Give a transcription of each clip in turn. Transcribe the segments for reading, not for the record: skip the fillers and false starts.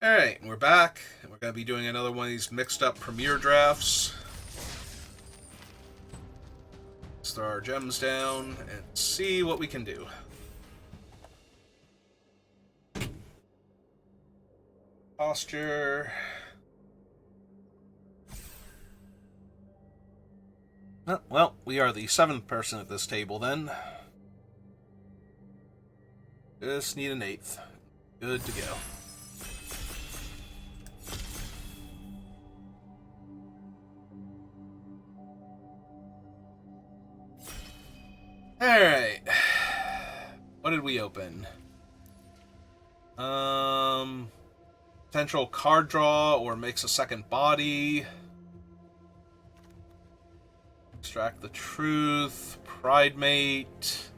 Alright, we're back, and we're going to be doing another one of these mixed-up premiere drafts. Let's throw our gems down and see what we can do. Posture. Oh, well, we are the 7th person at this table, then. Just need an 8th. Good to go. Alright. What did we open? Potential card draw or makes a second body. Extract the truth. Pride mate.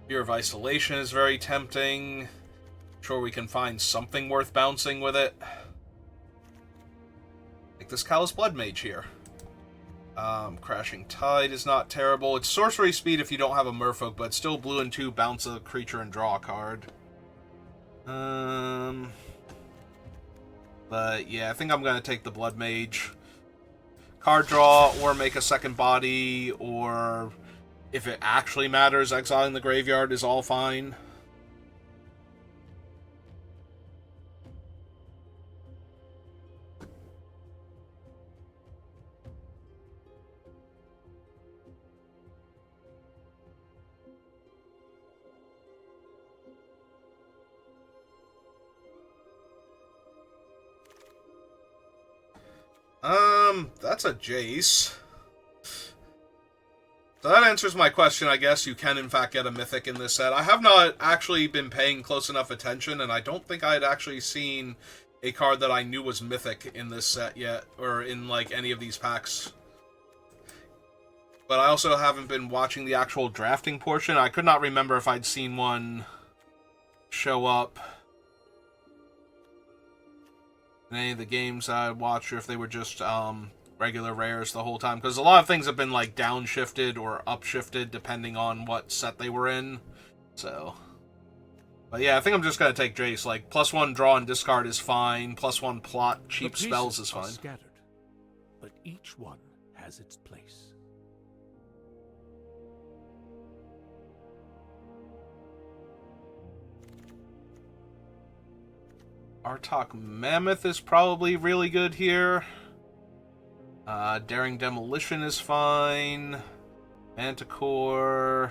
Fear of isolation is very tempting. Sure we can find something worth bouncing with it. Like this Callous Blood Mage here. Crashing Tide is not terrible. It's sorcery speed if you don't have a merfolk, but still blue and 2, bounce a creature and draw a card. But yeah, I think I'm going to take the Blood Mage. Card draw, or make a second body, or if it actually matters, exiling the graveyard is all fine. That's a Jace. So that answers my question. I guess you can, in fact, get a Mythic in this set. I have not actually been paying close enough attention, and I don't think I had actually seen a card that I knew was Mythic in this set yet, or in, like, any of these packs. But I also haven't been watching the actual drafting portion. I could not remember if I'd seen one show up in any of the games I watched, or if they were just regular rares the whole time, because a lot of things have been like downshifted or upshifted depending on what set they were in. So, but yeah, I think I'm just gonna take Jace. Like +1 draw and discard is fine. +1 plot cheap spells is fine. Scattered, but each one has its place. Artok Mammoth is probably really good here. Daring Demolition is fine. Manticore.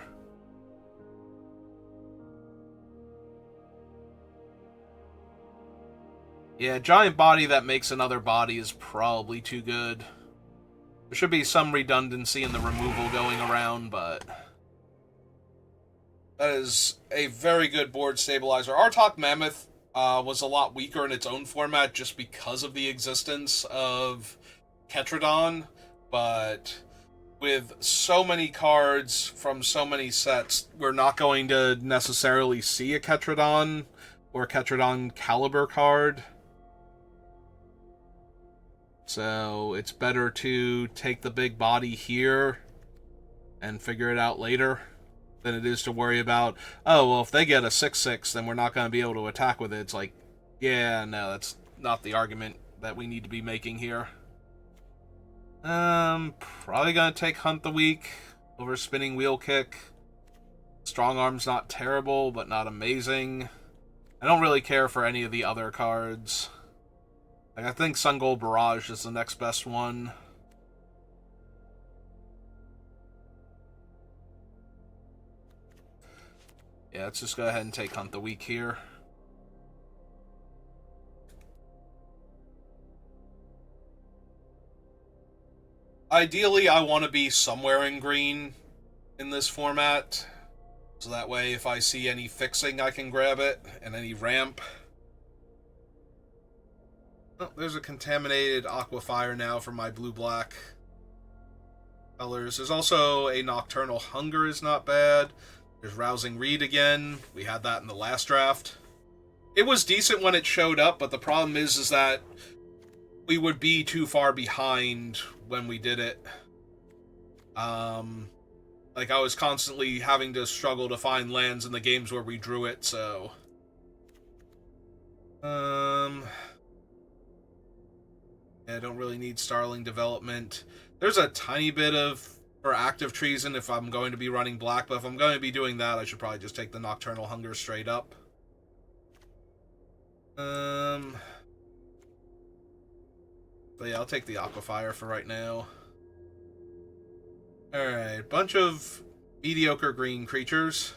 Yeah, Giant Body that makes another body is probably too good. There should be some redundancy in the removal going around, but that is a very good board stabilizer. Artok Mammoth was a lot weaker in its own format just because of the existence of Ketradon, but with so many cards from so many sets, we're not going to necessarily see a Ketradon or Ketradon caliber card. So it's better to take the big body here and figure it out later than it is to worry about, oh, well, if they get a 6/6, then we're not going to be able to attack with it. It's like, yeah, no, that's not the argument that we need to be making here. Probably gonna take Hunt the Weak over Spinning Wheel Kick. Strong Arm's not terrible, but not amazing. I don't really care for any of the other cards. Like, I think Sun Gold Barrage is the next best one. Yeah, let's just go ahead and take Hunt the Weak here. Ideally, I want to be somewhere in green in this format, so that way if I see any fixing, I can grab it, and any ramp. Oh, there's a Contaminated Aquafire now for my blue-black colors. There's also a Nocturnal Hunger is not bad. There's Rousing Reed again. We had that in the last draft. It was decent when it showed up, but the problem is that we would be too far behind when we did it. Like, I was constantly having to struggle to find lands in the games where we drew it, so I don't really need Starling development. There's a tiny bit of for active treason if I'm going to be running black, but if I'm going to be doing that, I should probably just take the Nocturnal Hunger straight up. But yeah, I'll take the Aquafire for right now. Alright, bunch of mediocre green creatures.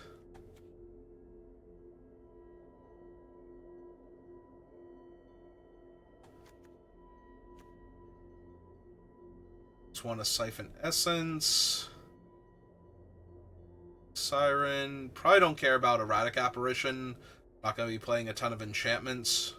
Just want to Siphon Essence. Siren. Probably don't care about Erratic Apparition. Not going to be playing a ton of enchantments.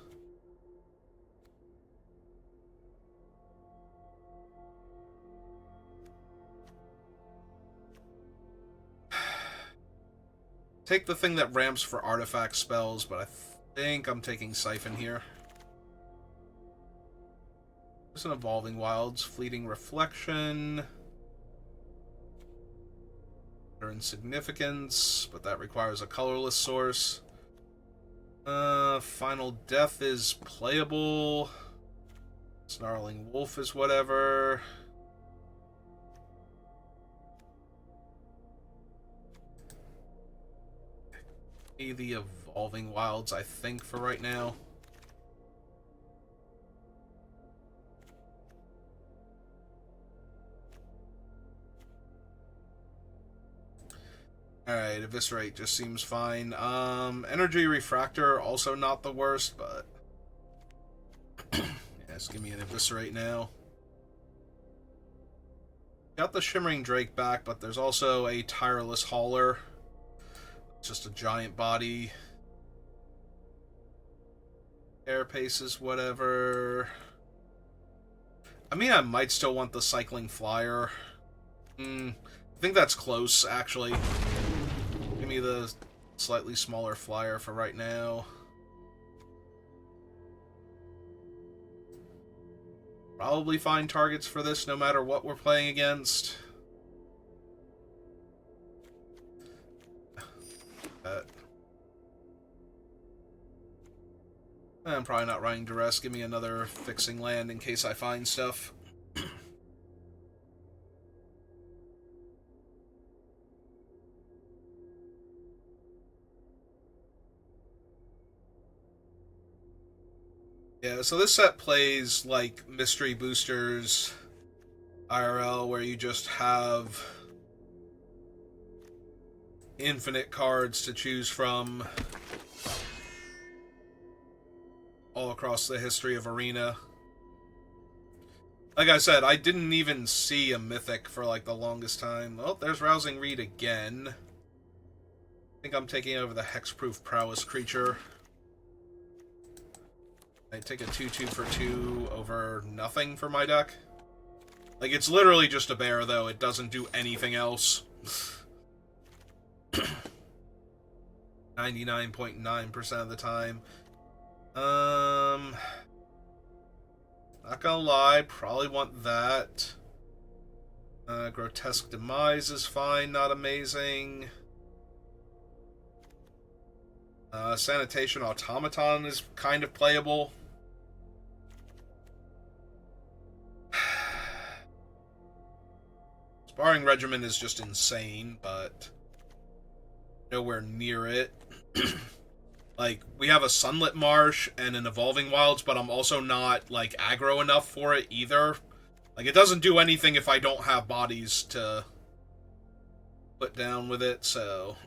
Take the thing that ramps for artifact spells, but I think I'm taking Siphon here. There's an Evolving Wilds, Fleeting Reflection. They're insignificance, but that requires a colorless source. Final Death is playable. Snarling Wolf is whatever. The Evolving Wilds, I think, for right now. Alright, Eviscerate just seems fine. Energy Refractor, also not the worst, but... yes, give me an Eviscerate now. Got the Shimmering Drake back, but there's also a Tireless Hauler. Just a giant body. Airpace is whatever. I mean, I might still want the Cycling Flyer. I think that's close, actually. Give me the slightly smaller flyer for right now. Probably find targets for this no matter what we're playing against. I'm probably not running Duress. Give me another fixing land in case I find stuff. Yeah, so this set plays like Mystery Boosters IRL, where you just have infinite cards to choose from all across the history of Arena. Like I said, I didn't even see a Mythic for like the longest time. Oh, there's Rousing Reed again. I think I'm taking over the Hexproof Prowess creature. I take a 2/2 for 2 over nothing for my deck. Like, it's literally just a bear, though. It doesn't do anything else. 99.9% of the time. Not gonna lie, probably want that. Grotesque Demise is fine, not amazing. Sanitation Automaton is kind of playable. Sparring Regimen is just insane, but nowhere near it. Like, we have a Sunlit Marsh and an Evolving Wilds, but I'm also not, like, aggro enough for it either. Like, it doesn't do anything if I don't have bodies to put down with it, so...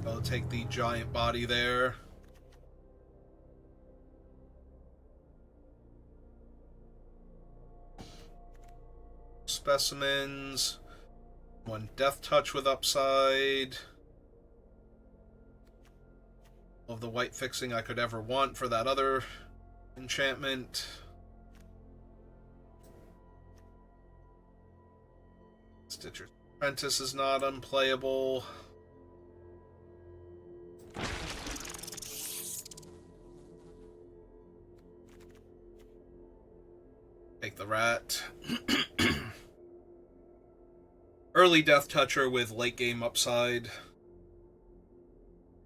I'll take the giant body there. Specimens. One Death Touch with upside. All of the white fixing I could ever want for that other enchantment. Stitcher's Apprentice is not unplayable. Take the rat. Early Death Toucher with late game upside.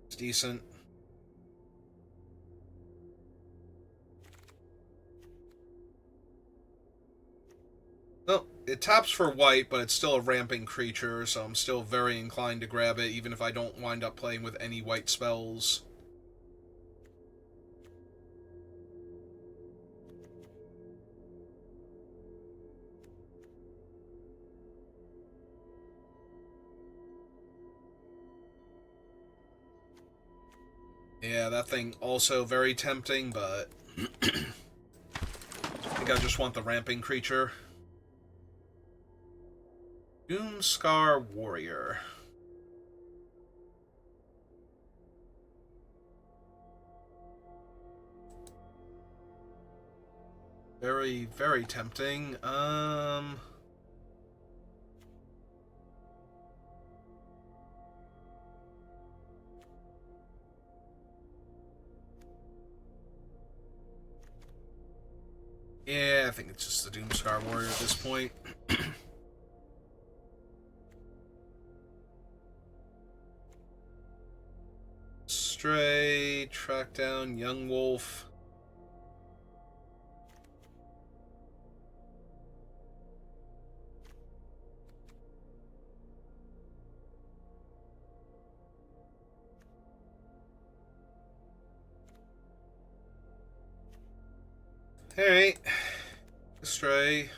It's decent. it taps for white, but it's still a ramping creature, so I'm still very inclined to grab it, even if I don't wind up playing with any white spells. Yeah, that thing also very tempting, but I think I just want the ramping creature. Doomscar Warrior. Very, very tempting. Yeah, I think it's just the Doomscar Warrior at this point. Stray, track down Young Wolf. Alright. Stray.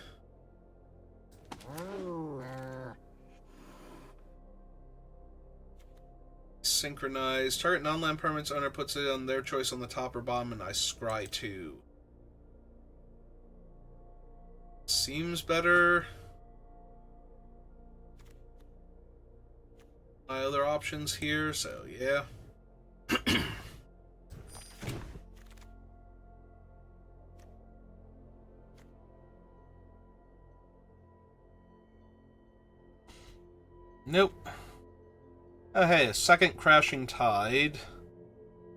Synchronize. Target non-land permanent's owner puts it on their choice on the top or bottom, and I scry 2. Seems better. My other options here, so yeah. Nope. Oh hey, a second Crashing Tide.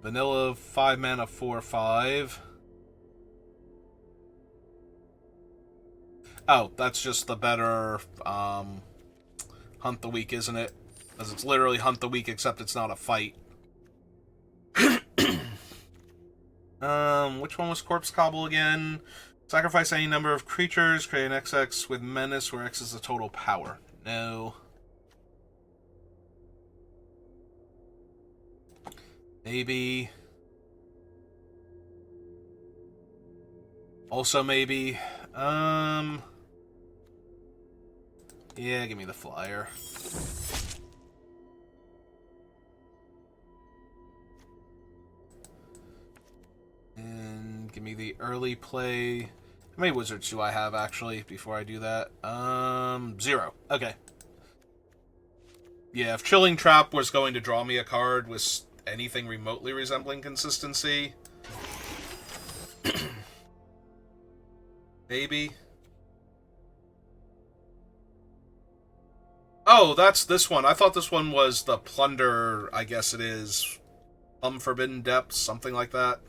Vanilla 5 mana 4/5. Oh, that's just the better Hunt the Weak, isn't it? Because it's literally Hunt the Weak, except it's not a fight. Which one was Corpse Cobble again? Sacrifice any number of creatures, create an XX with Menace, where X is the total power. No. Maybe. Also maybe. Yeah, give me the flyer. And give me the early play. How many wizards do I have, actually, before I do that? 0. Okay. Yeah, if Chilling Trap was going to draw me a card with anything remotely resembling consistency... maybe. Oh, that's this one. I thought this one was the Plunder, I guess it is. Forbidden Depths, something like that.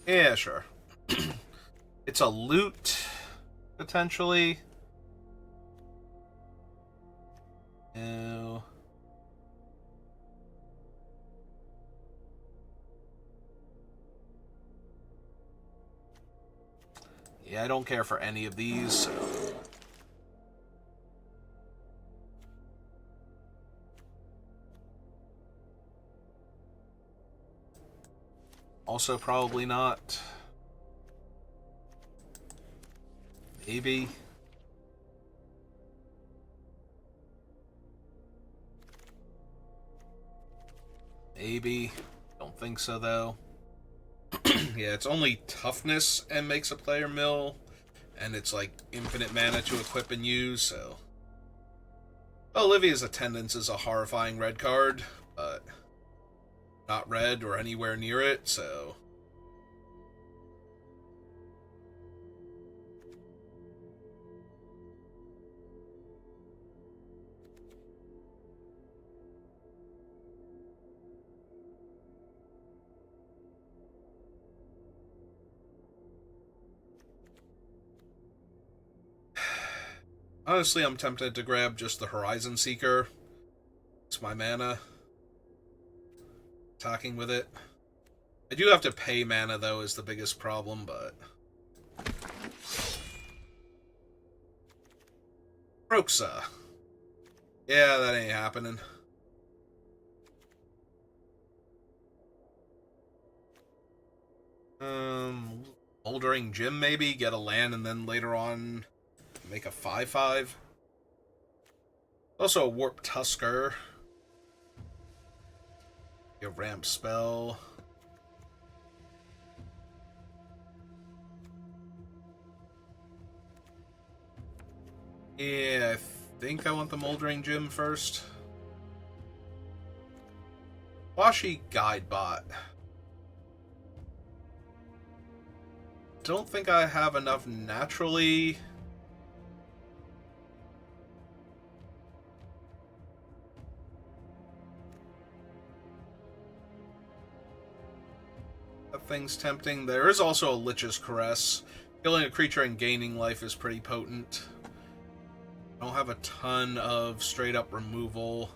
Yeah, sure. It's a loot, potentially. No. Yeah, I don't care for any of these, so... Also probably not. Maybe. Maybe. Don't think so, though. Yeah, it's only toughness and makes a player mill, and it's like infinite mana to equip and use, so... Olivia's Attendance is a horrifying red card, but not red or anywhere near it, so... Honestly, I'm tempted to grab just the Horizon Seeker. It's my mana. attacking with it. I do have to pay mana, though, is the biggest problem, but... Roxa. Yeah, that ain't happening. Moldering Gym, maybe? Get a land and then later on make a 5/5. Also a Warp Tusker. A ramp spell. Yeah, I think I want the Moldering Gym first. Washi Guidebot. Don't think I have enough naturally. That thing's tempting. There is also a Lich's Caress. Killing a creature and gaining life is pretty potent. I don't have a ton of straight up removal.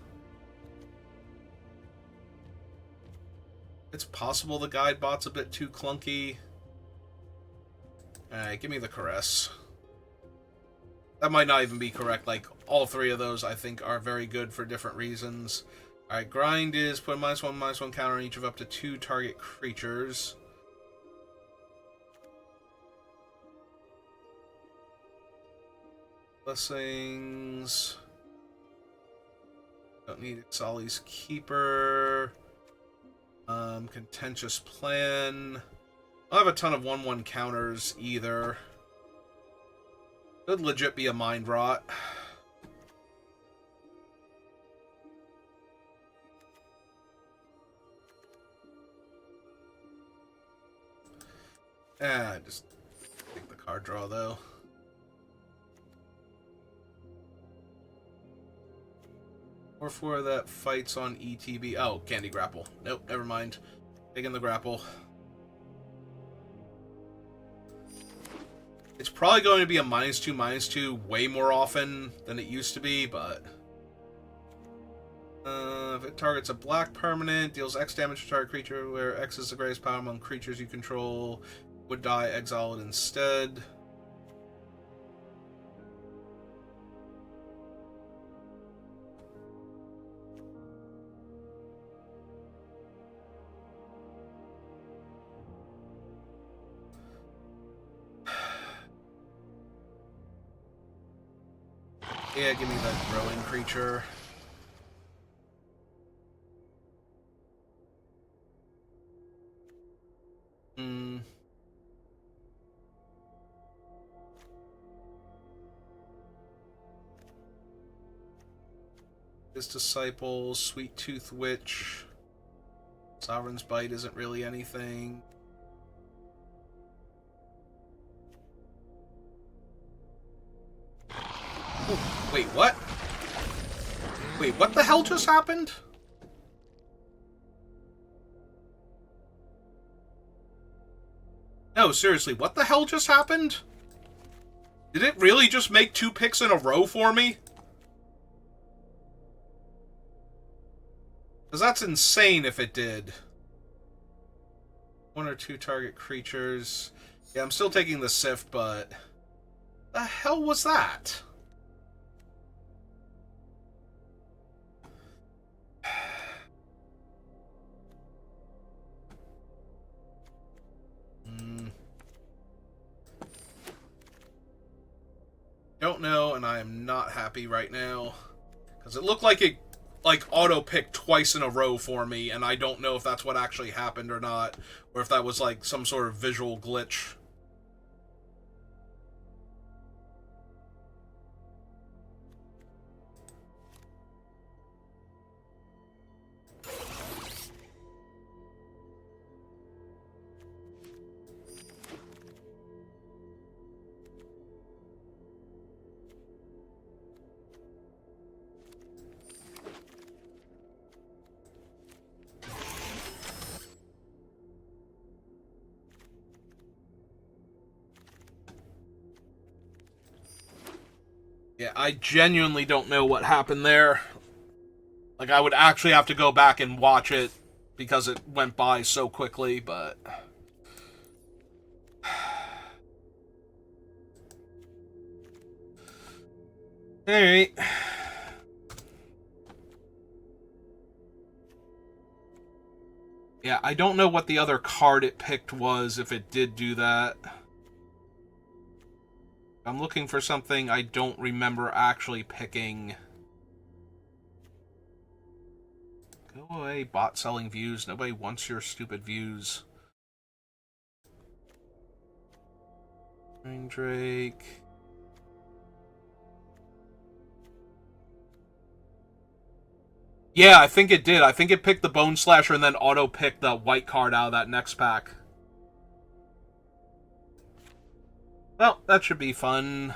It's possible the Guidebot's a bit too clunky. Alright, give me the Caress. That might not even be correct. Like, all three of those, I think, are very good for different reasons. Alright, Grind is put -1/-1 counter on each of up to 2 target creatures. Blessings. Don't need Ixali's Keeper. Contentious Plan. I don't have a ton of 1/1 counters either. Could legit be a Mind Rot. Just take the card draw though. Or for that fights on ETB. Oh, Candy Grapple. Nope, never mind. Taking the grapple. It's probably going to be a -2/-2 way more often than it used to be, but... if it targets a black permanent, deals X damage to target creature, where X is the greatest power among creatures you control, would die, exile it instead. Yeah, give me that growing creature. His Disciple, Sweet Tooth Witch. Sovereign's Bite isn't really anything. Ooh, wait, what? Wait, what the hell just happened? No, seriously, what the hell just happened? Did it really just make 2 picks in a row for me? Because that's insane if it did. 1 or 2 target creatures. Yeah, I'm still taking the Sift, but... the hell was that? Don't know, and I am not happy right now. Because it looked like it auto-picked twice in a row for me, and I don't know if that's what actually happened or not, or if that was like some sort of visual glitch. Yeah, I genuinely don't know what happened there. Like, I would actually have to go back and watch it because it went by so quickly, but... Alright. Yeah, I don't know what the other card it picked was, if it did do that. I'm looking for something I don't remember actually picking. Go away, bot selling views. Nobody wants your stupid views. Drake. Yeah, I think it did. I think it picked the Bone Slasher and then auto-picked the white card out of that next pack. Well, that should be fun.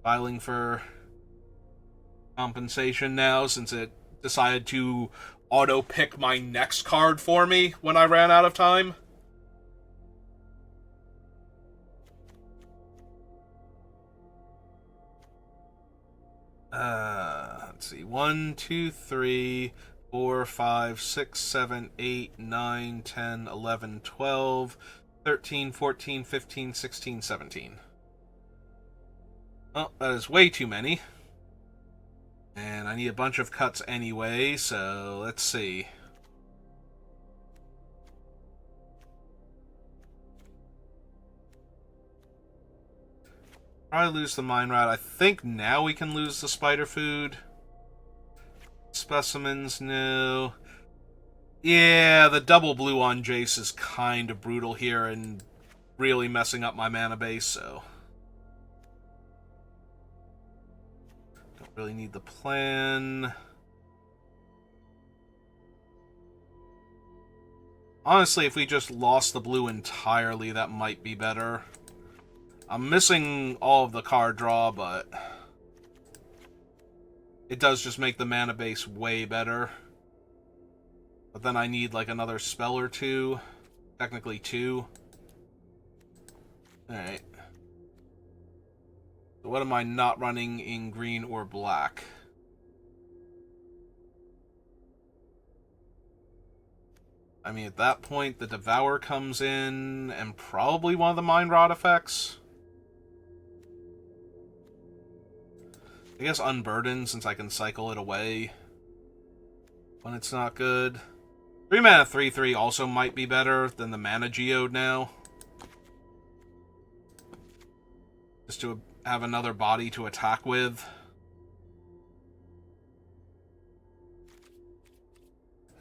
Filing for compensation now, since it decided to auto-pick my next card for me when I ran out of time. Let's see. 1, 2, 3, 4, 5, 6, 7, 8, 9, 10, 11, 12, 13, 14, 15, 16, 17. Oh, that is way too many. And I need a bunch of cuts anyway, so let's see. Probably lose the Mine Rat. I think now we can lose the Spider Food. Specimens, no. Yeah, the double blue on Jace is kind of brutal here and really messing up my mana base, so... Don't really need the plan. Honestly, if we just lost the blue entirely, that might be better. I'm missing all of the card draw, but it does just make the mana base way better. But then I need like another spell or two. Technically 2. Alright. So what am I not running in green or black? I mean, at that point, the Devour comes in, and probably one of the Mind Rot effects. I guess Unburden, since I can cycle it away when it's not good. 3 mana 3/3 also might be better than the Mana Geode now. Just to have another body to attack with.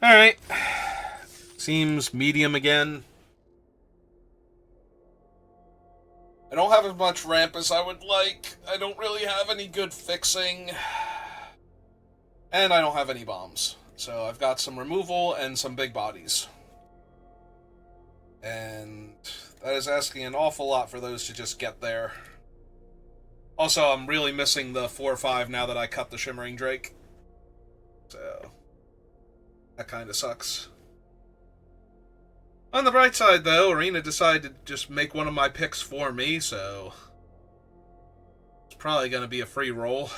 Alright. Seems medium again. I don't have as much ramp as I would like. I don't really have any good fixing. And I don't have any bombs. So I've got some removal and some big bodies. And that is asking an awful lot for those to just get there. Also, I'm really missing the 4/5 now that I cut the Shimmering Drake. So that kind of sucks. On the bright side, though, Arena decided to just make one of my picks for me, so it's probably going to be a free roll.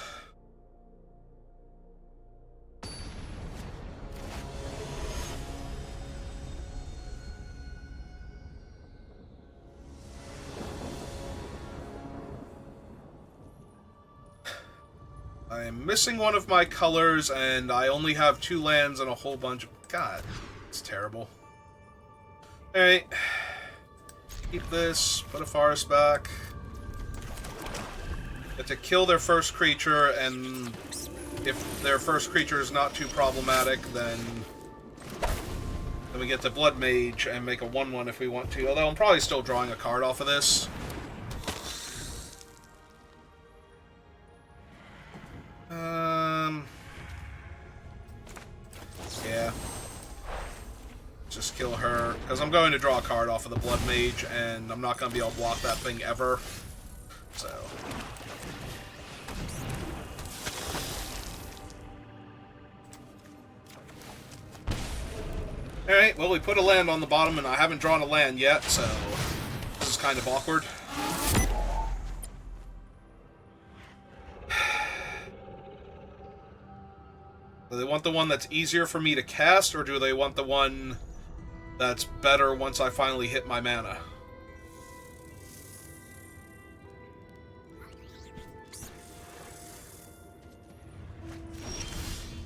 I am missing one of my colors, and I only have 2 lands and a whole bunch of... God, it's terrible. Alright. Keep this. Put a forest back. Get to kill their first creature, and if their first creature is not too problematic, then we get to Blood Mage and make a 1/1 if we want to. Although I'm probably still drawing a card off of this. Yeah. Just kill her, because I'm going to draw a card off of the Blood Mage, and I'm not going to be able to block that thing ever. So... Alright, well, we put a land on the bottom, and I haven't drawn a land yet, so this is kind of awkward. Do they want the one that's easier for me to cast, or do they want the one that's better once I finally hit my mana.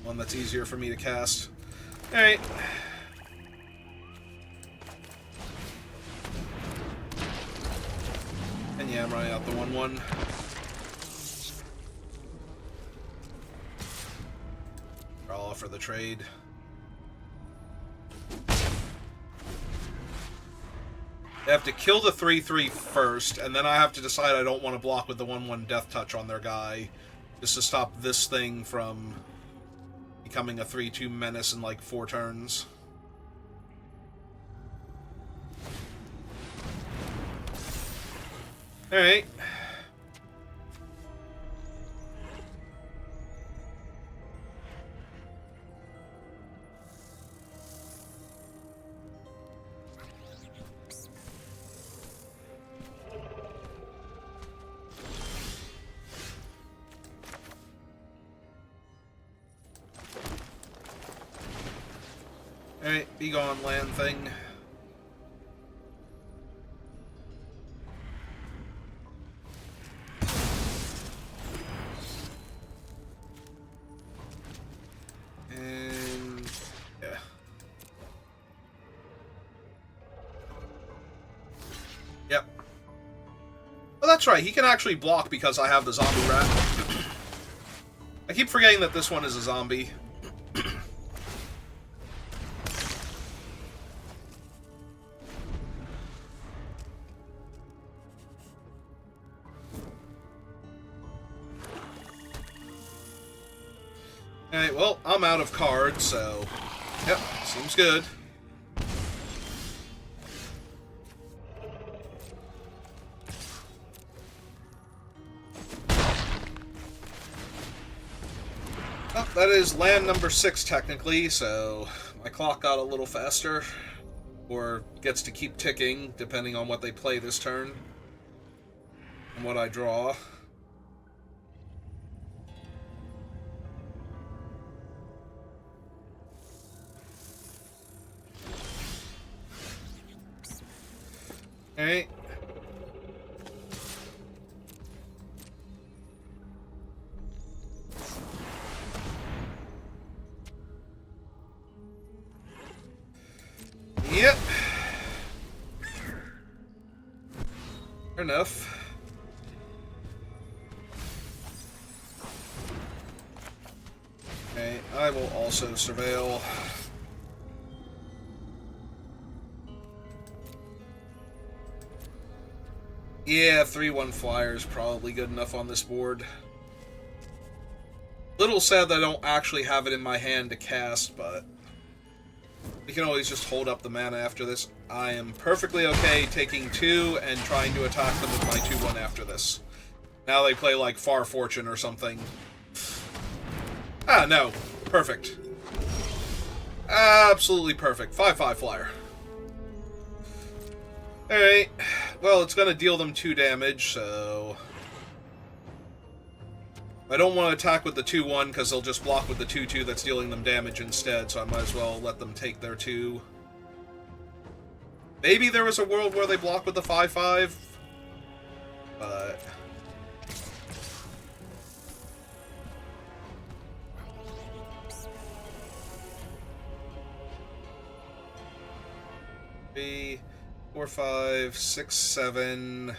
One that's easier for me to cast. Alright. And yeah, I'm running out the 1/1. I'll offer the trade. They have to kill the 3/3 first, and then I have to decide I don't want to block with the 1/1 Death Touch on their guy, just to stop this thing from becoming a 3/2 menace in like 4 turns. Alright. Alright, be gone, land thing. And yeah. Yep. Oh, that's right, he can actually block because I have the zombie rat. I keep forgetting that this one is a zombie. Alright, well, I'm out of cards, so... Yep, seems good. Oh, that is land number 6, technically, so... my clock got a little faster. Or gets to keep ticking, depending on what they play this turn. And what I draw. Alright. Yep. Fair enough. Okay, I will also surveil. Yeah, 3/1 flyer is probably good enough on this board. Little sad that I don't actually have it in my hand to cast, but we can always just hold up the mana after this. I am perfectly okay taking 2 and trying to attack them with my 2/1 after this. Now they play like Far Fortune or something. Ah, no. Perfect. Absolutely perfect. 5/5 flyer. Alright. Well, it's going to deal them 2 damage, so... I don't want to attack with the 2/1 because they'll just block with the 2/2 that's dealing them damage instead, so I might as well let them take their 2. Maybe there was a world where they block with the 5/5, but... Three, 4, 5, 6, 7...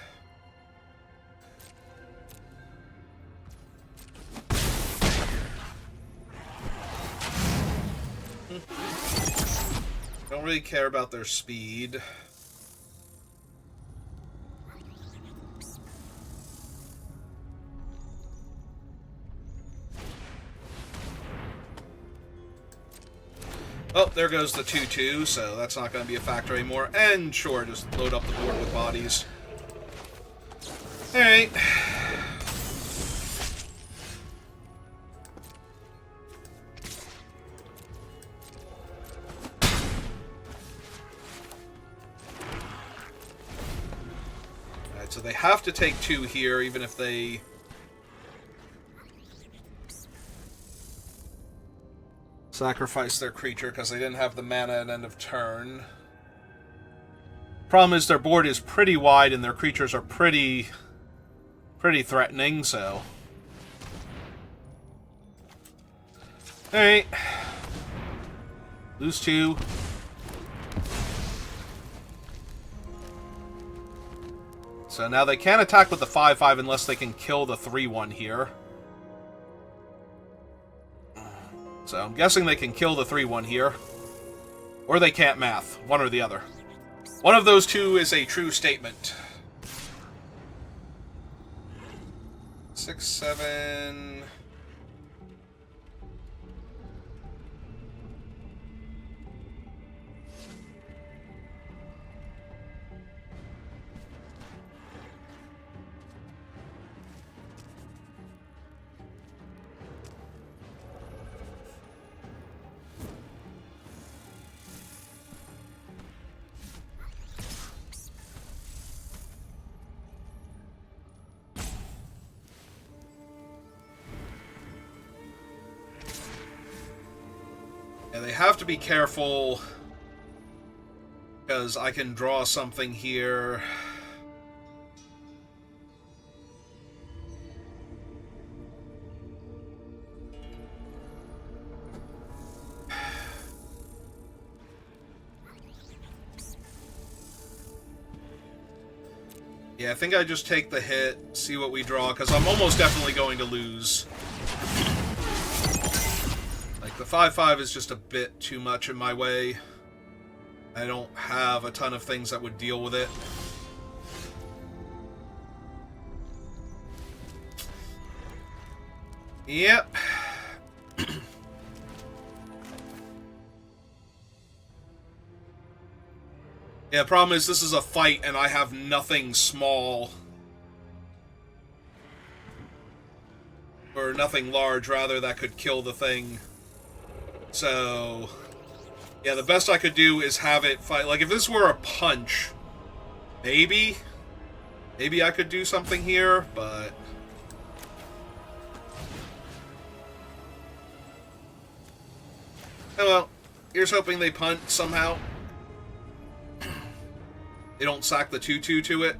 Don't really care about their speed. Oh, there goes the 2/2, so that's not going to be a factor anymore. And sure, just load up the board with bodies. Alright. Alright, so they have to take 2 here, even if they... sacrifice their creature because they didn't have the mana at end of turn. Problem is their board is pretty wide and their creatures are pretty threatening, so... Alright. Lose 2. So now they can't attack with the 5/5 unless they can kill the 3/1 here. So I'm guessing they can kill the 3/1 here. Or they can't math. One or the other. One of those two is a true statement. 6, 7... They have to be careful because I can draw something here. Yeah, I think I just take the hit, see what we draw, because I'm almost definitely going to lose. The 5/5 is just a bit too much in my way. I don't have a ton of things that would deal with it. Yep. Yeah, the problem is this is a fight and I have nothing small. Or nothing large, rather, that could kill the thing. So, yeah, the best I could do is have it fight. Like, if this were a punch, maybe I could do something here, but... Oh well, here's hoping they punt somehow. They don't sack the 2/2 to it.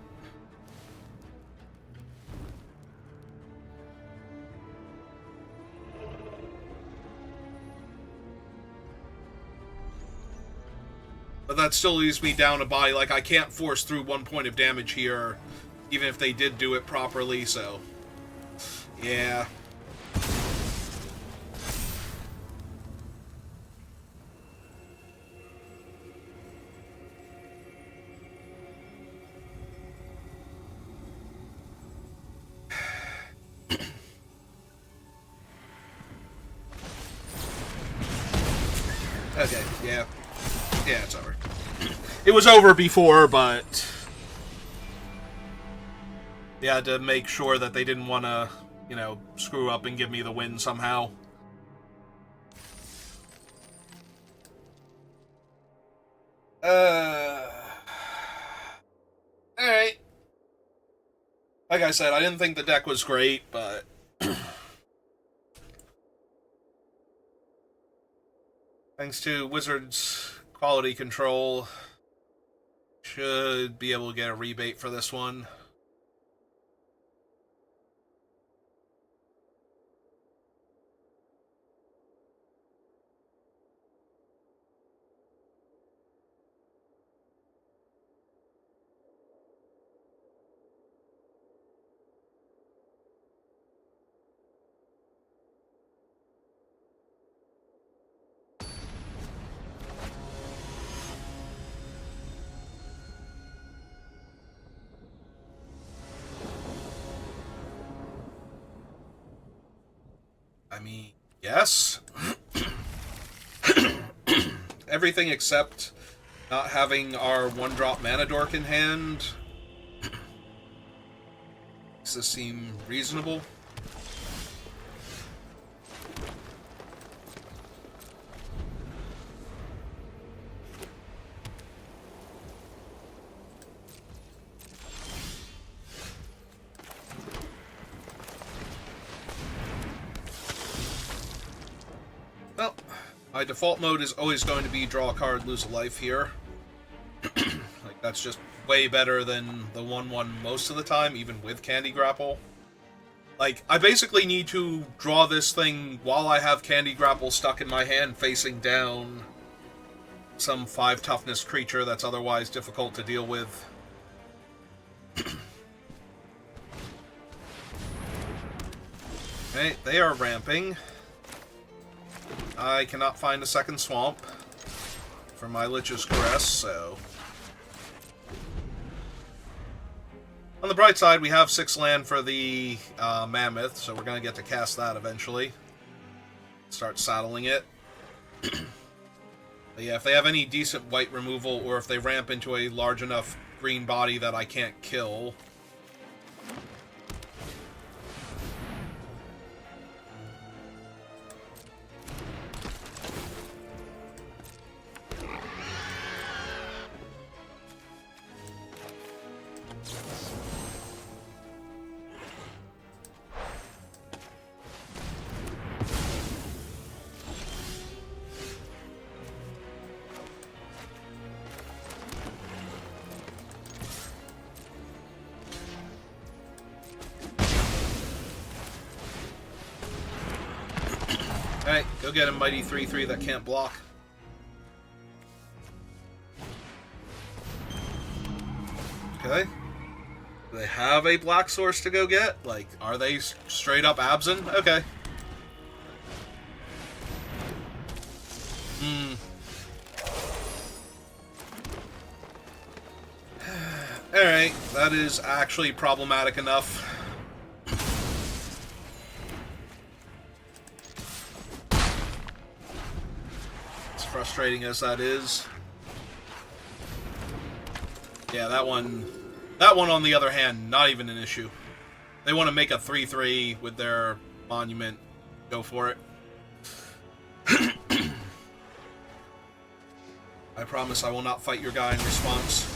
But that still leaves me down a body. Like, I can't force through 1 point of damage here, even if they did do it properly, so... Yeah. Okay, yeah. Yeah, it's over. It was over before, but... Yeah, I had to make sure that they didn't want to, you know, screw up and give me the win somehow. Alright. Like I said, I didn't think the deck was great, but... Thanks to Wizards' quality control, should be able to get a rebate for this one. I mean, yes. Everything except not having our 1-drop mana dork in hand. Does this seem reasonable? Well, my default mode is always going to be draw a card, lose a life here. Like, That's just way better than the 1/1 most of the time, even with Candy Grapple. Like, I basically need to draw this thing while I have Candy Grapple stuck in my hand facing down some 5 toughness creature that's otherwise difficult to deal with. Okay, they are ramping. I cannot find a second swamp for my Lich's Caress, so... On the bright side, we have 6 land for the Mammoth, so we're going to get to cast that eventually. Start saddling it. But yeah, if they have any decent white removal, or if they ramp into a large enough green body that I can't kill... Alright, go get a mighty 3/3 that can't block. Okay. Do they have a black source to go get? Like, are they straight up Absent? Okay. Alright, that is actually problematic enough. Frustrating as that is. Yeah, that one on the other hand, not even an issue. They want to make a 3/3 with their monument. Go for it. I promise I will not fight your guy in response.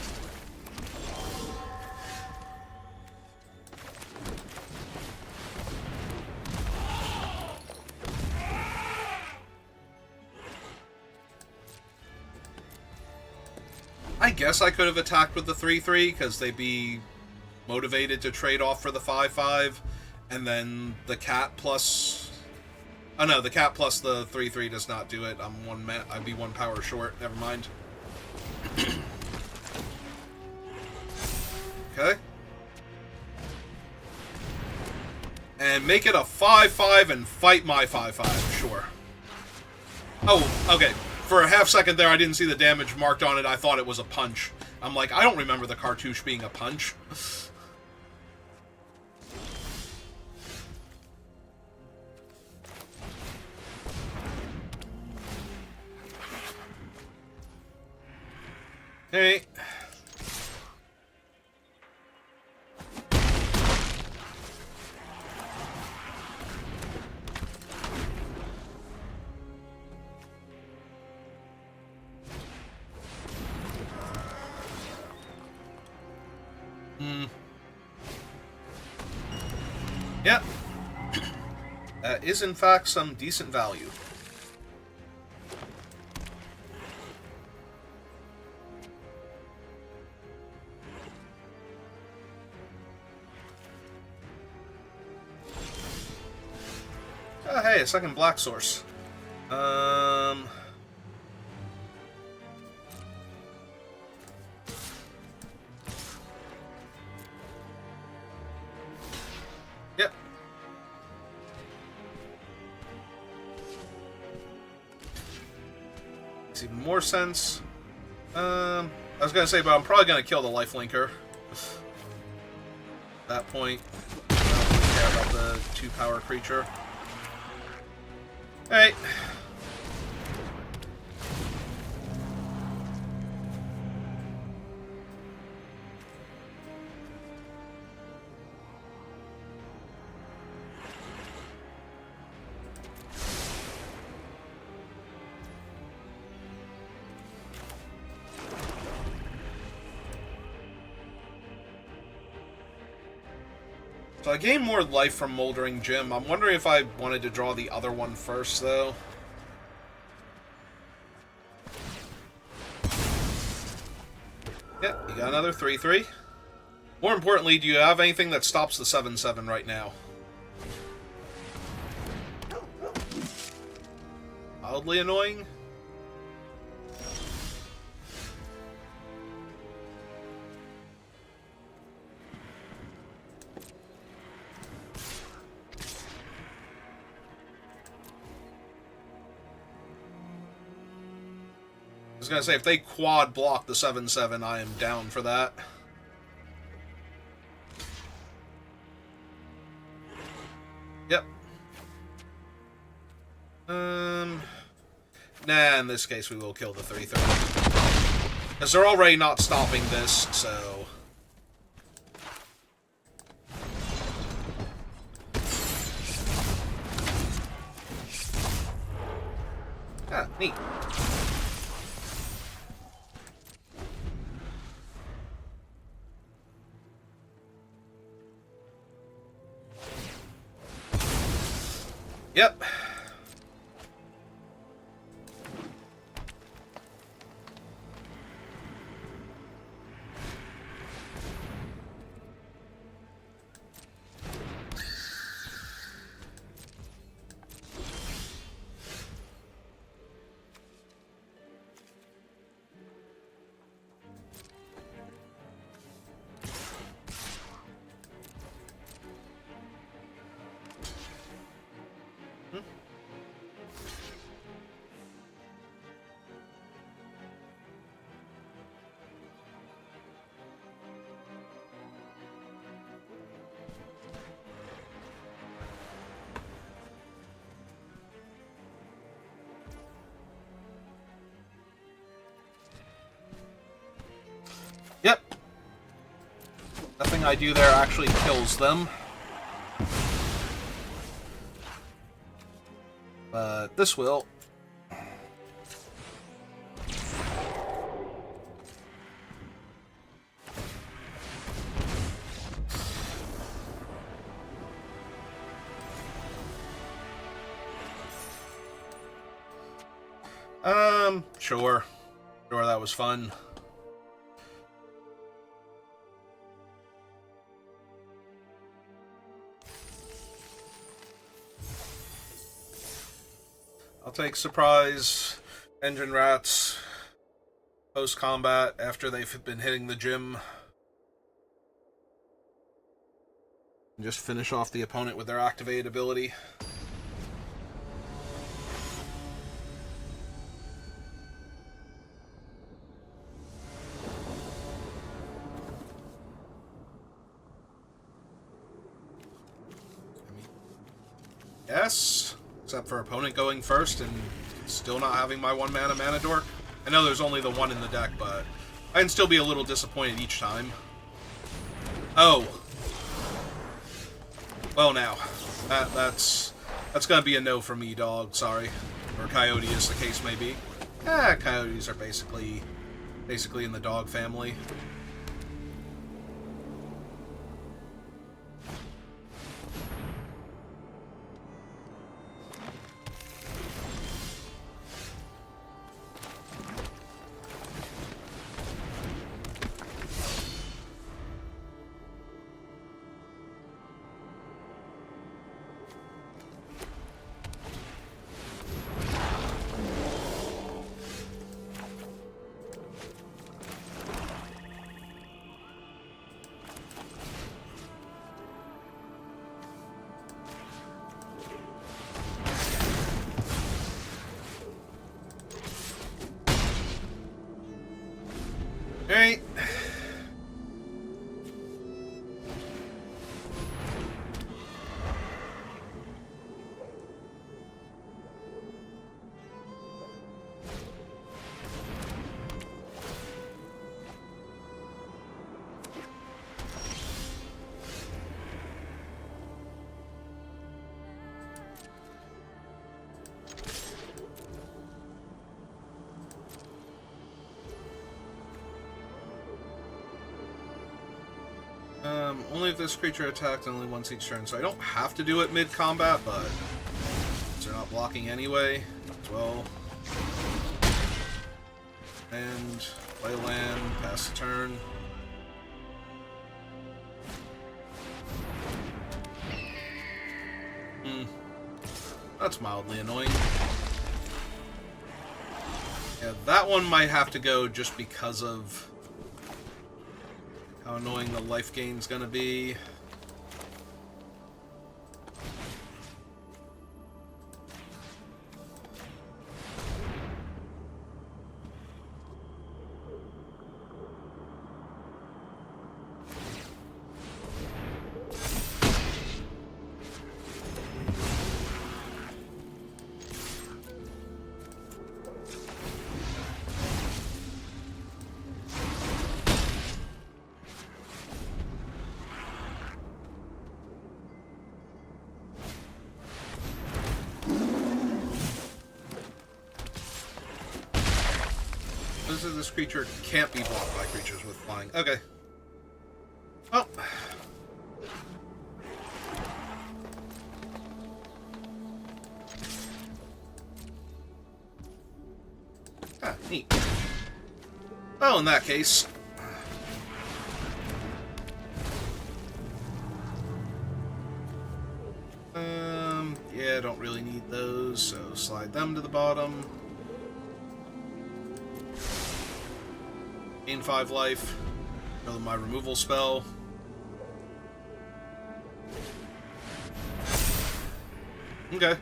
I guess I could have attacked with the 3/3, because they'd be motivated to trade off for the 5/5, and then the cat plus... Oh no, the cat plus the 3/3 does not do it. I'd be 1 power short. Never mind. Okay. And make it a 5/5 and fight my 5/5, sure. Oh, okay. For a half second there, I didn't see the damage marked on it. I thought it was a punch. I'm like, I don't remember the cartouche being a punch. Hey. Yep. That is, in fact, some decent value. Oh, hey, a second black source. Yep. Makes even more sense. I was gonna say, but I'm probably gonna kill the lifelinker. At that point, I don't really care about the 2-power creature. Alright. So I gained more life from Moldering Gym. I'm wondering if I wanted to draw the other one first, though. Yeah, you got another 3/3. More importantly, do you have anything that stops the 7/7 right now? Mildly annoying? I was gonna say, if they quad block the 7/7, I am down for that. Yep. Nah, in this case we will kill the 3/3. Because they're already not stopping this, so... Ah, neat. Yep. Yep. Nothing I do there actually kills them. But this will. Sure. Sure, that was fun. I'll take surprise engine rats post-combat after they've been hitting the gym. And just finish off the opponent with their activated ability. Yes, except for opponent going first and still not having my 1-mana mana dork. I know there's only the one in the deck, but I can still be a little disappointed each time. Oh. Well now. That's gonna be a no for me, dog, sorry. Or coyote, as the case may be. Coyotes are basically in the dog family. Alright. Only if this creature attacked only once each turn, so I don't have to do it mid-combat, but they're not blocking anyway, as well. And Play land, pass the turn. That's mildly annoying. Yeah, that one might have to go just because of how annoying the life gain's gonna be. This creature can't be blocked by creatures with flying. Okay. Well. Ah, neat. Well, in that case. Yeah, don't really need those, so slide them to the bottom. Gain 5 life. Another my removal spell. Okay.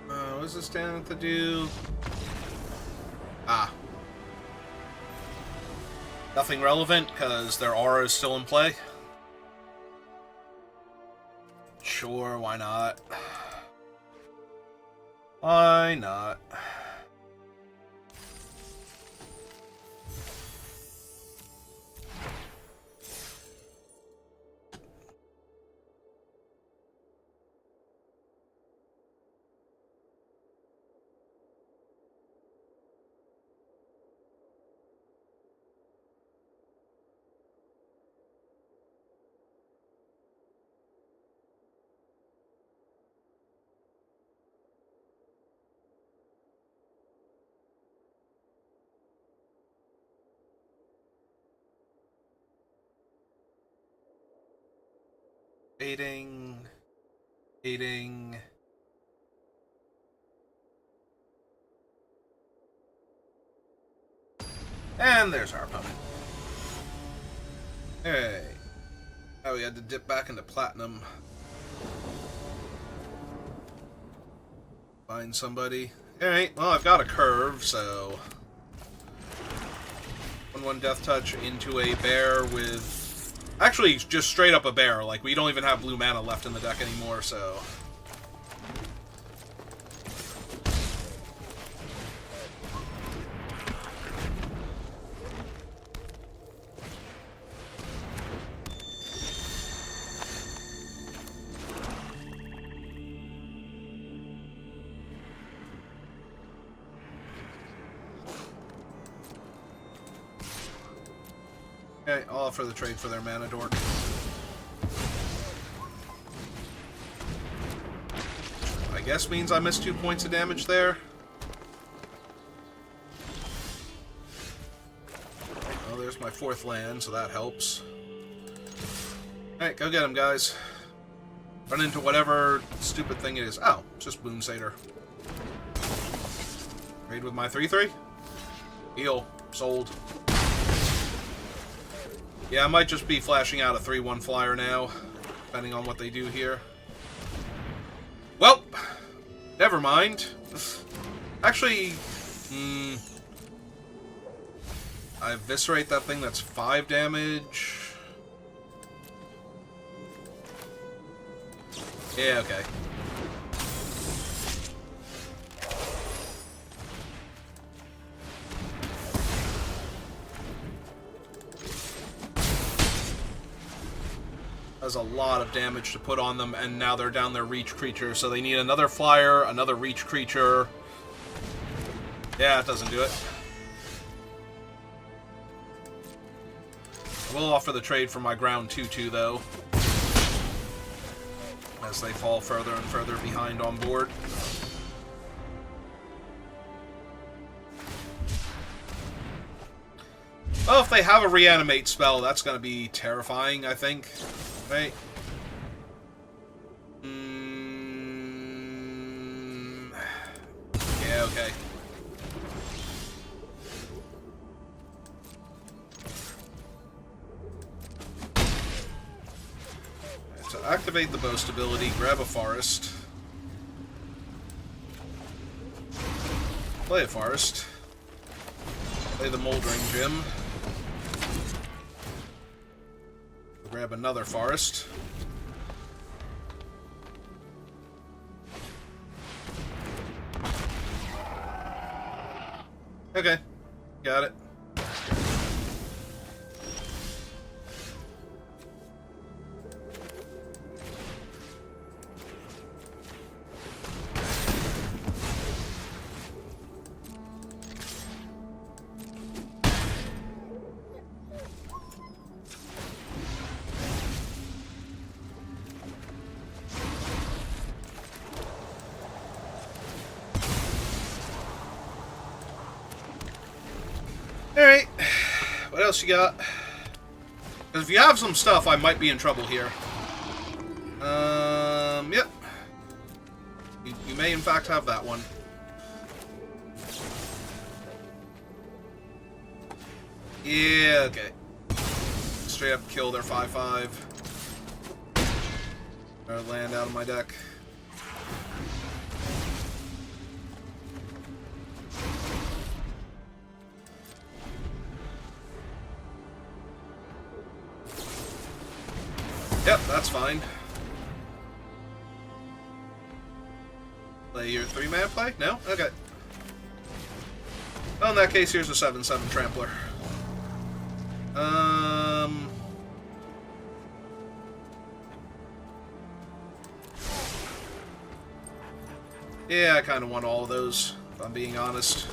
What does this stand to do? Ah. Nothing relevant, because their aura is still in play. Sure, why not? Why not? Baiting. Baiting. And there's our opponent. Hey. Oh, we had to dip back into platinum. Find somebody. Alright, well, I've got a curve, so 1/1 Death Touch into a bear with... Actually, just straight up a bear. Like, we don't even have blue mana left in the deck anymore, so... Okay, I'll offer the trade for their mana dork. I guess means I missed 2 points of damage there. Well, there's my 4th land, so that helps. Alright, go get him, guys. Run into whatever stupid thing it is. Oh, it's just Boom Satyr. Trade with my 3/3? Heal. Sold. Yeah, I might just be flashing out a 3/1 flyer now, depending on what they do here. Well, never mind. Actually, I eviscerate that thing that's 5 damage. Yeah, okay. That's a lot of damage to put on them, and now they're down their reach creature, so they need another flyer, another reach creature. Yeah, it doesn't do it. I will offer the trade for my ground 2/2, though, as they fall further and further behind on board. Well, if they have a reanimate spell, that's going to be terrifying, I think. Right? Yeah, okay. To activate the boast ability, grab a forest. Play a forest. Play the Moldering Gym. Grab another forest. Okay, got it. Alright, what else you got? Because if you have some stuff, I might be in trouble here. Yep. You may in fact have that one. Yeah, okay. Straight up kill their 5/5. Or land out of my deck. Yep, that's fine. Play your 3-mana play? No? Okay. Well, in that case, here's a 7/7 Trampler. Yeah, I kind of want all of those, if I'm being honest.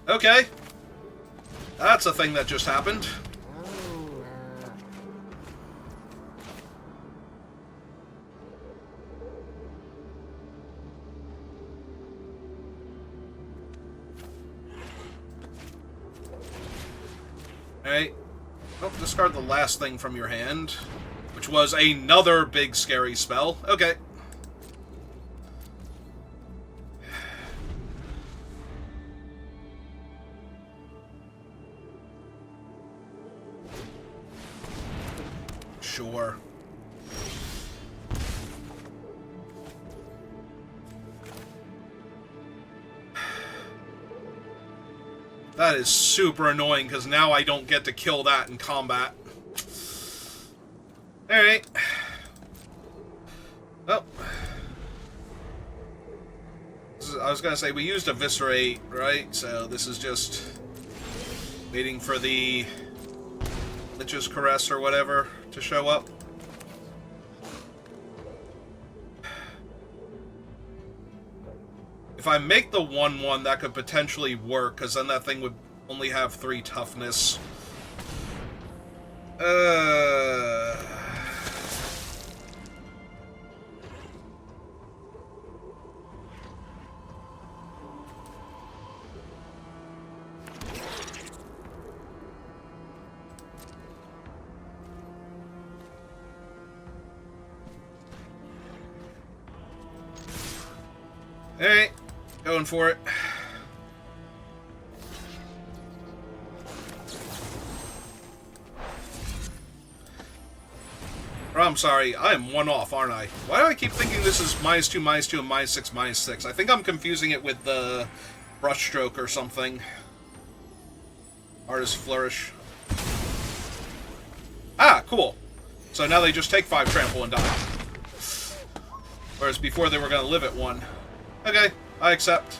Okay. That's a thing that just happened. Alright. Oh, discard the last thing from your hand, which was another big scary spell. Okay. Sure. That is super annoying, because now I don't get to kill that in combat. Alright. Well. I was gonna say, we used Eviscerate, right? So this is just waiting for the Lich's Caress or whatever to show up. If I make the 1/1, that could potentially work, because then that thing would only have 3 toughness. Alright, going for it. Or I'm sorry, I am one off, aren't I? Why do I keep thinking this is -2, -2, and -6, -6? I think I'm confusing it with the brushstroke or something. Artist Flourish. Ah, cool. So now they just take 5 trample and die. Whereas before they were going to live at 1. Okay, I accept.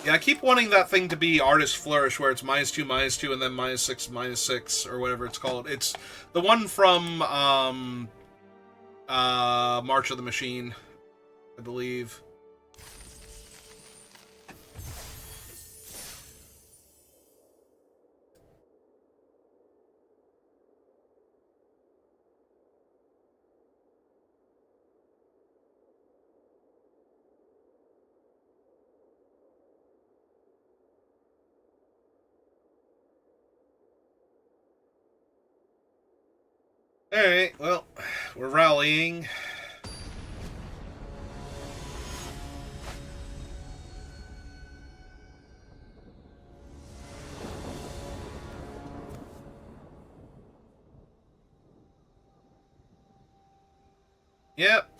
Yeah, I keep wanting that thing to be Artist Flourish, where it's -2, -2, and then -6, -6, or whatever it's called. It's the one from March of the Machine, I believe. Alright, well, we're rallying. Yep.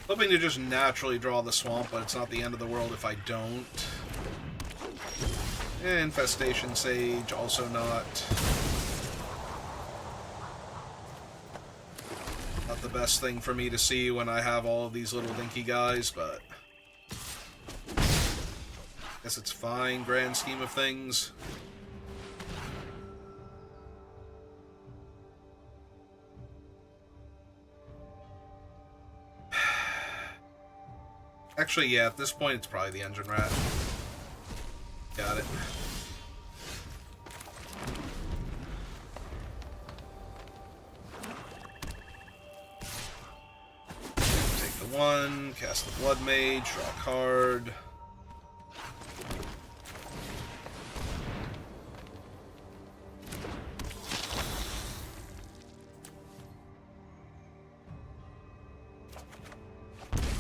Hoping to just naturally draw the swamp, but it's not the end of the world if I don't. Infestation Sage, also not. Not the best thing for me to see when I have all of these little dinky guys, but guess it's fine, grand scheme of things. Actually, yeah, at this point it's probably the Engine Rat. Got it. Take the 1, cast the Blood Mage, draw a card.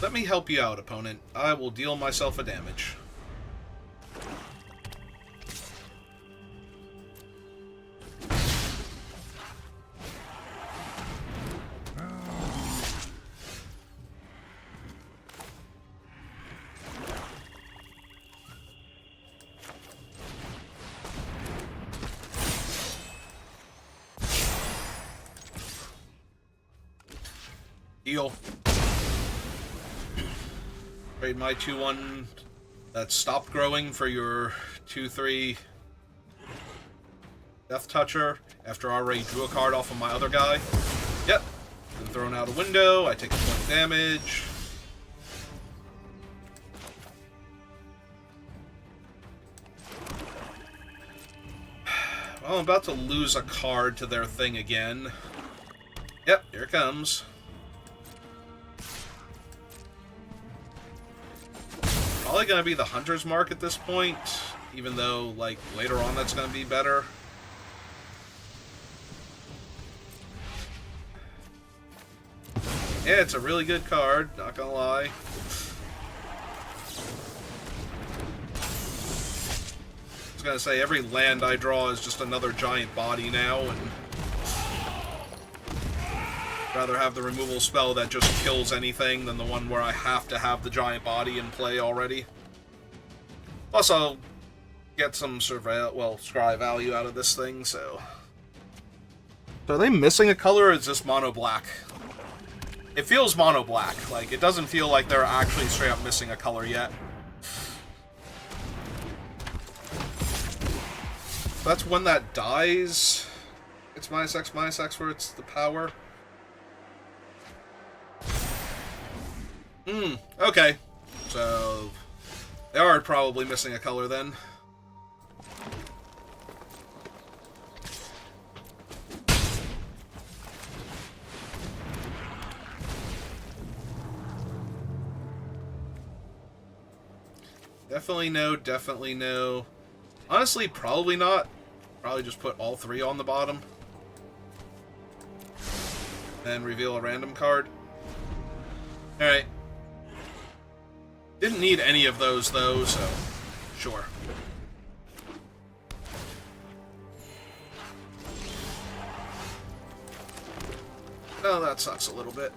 Let me help you out, opponent. I will deal myself a damage. Heal. Trade my 2-1 that stopped growing for your 2-3 Death Toucher after I already drew a card off of my other guy. Yep. Been thrown out a window. I take a point of damage. Well, I'm about to lose a card to their thing again. Yep, here it comes. Probably going to be the Hunter's Mark at this point, even though, like, later on that's going to be better. Yeah, it's a really good card, not gonna lie. I was gonna say, every land I draw is just another giant body now, and rather have the removal spell that just kills anything than the one where I have to have the giant body in play already. Plus, I'll get some scry value out of this thing, so... So are they missing a color, or is this mono black? It feels mono black. Like, it doesn't feel like they're actually straight up missing a color yet. That's when that dies. It's -X where it's the power. Okay. So, they are probably missing a color then. Definitely no, definitely no. Honestly, probably not. Probably just put all 3 on the bottom. Then reveal a random card. Alright. Didn't need any of those, though, so... Sure. No, that sucks a little bit.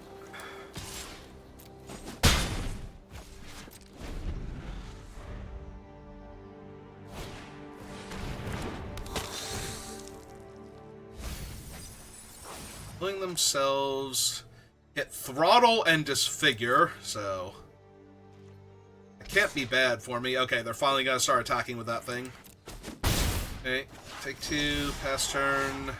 Healing themselves, hit throttle and disfigure, so it can't be bad for me. Okay, they're finally gonna start attacking with that thing. Okay, take 2, pass turn.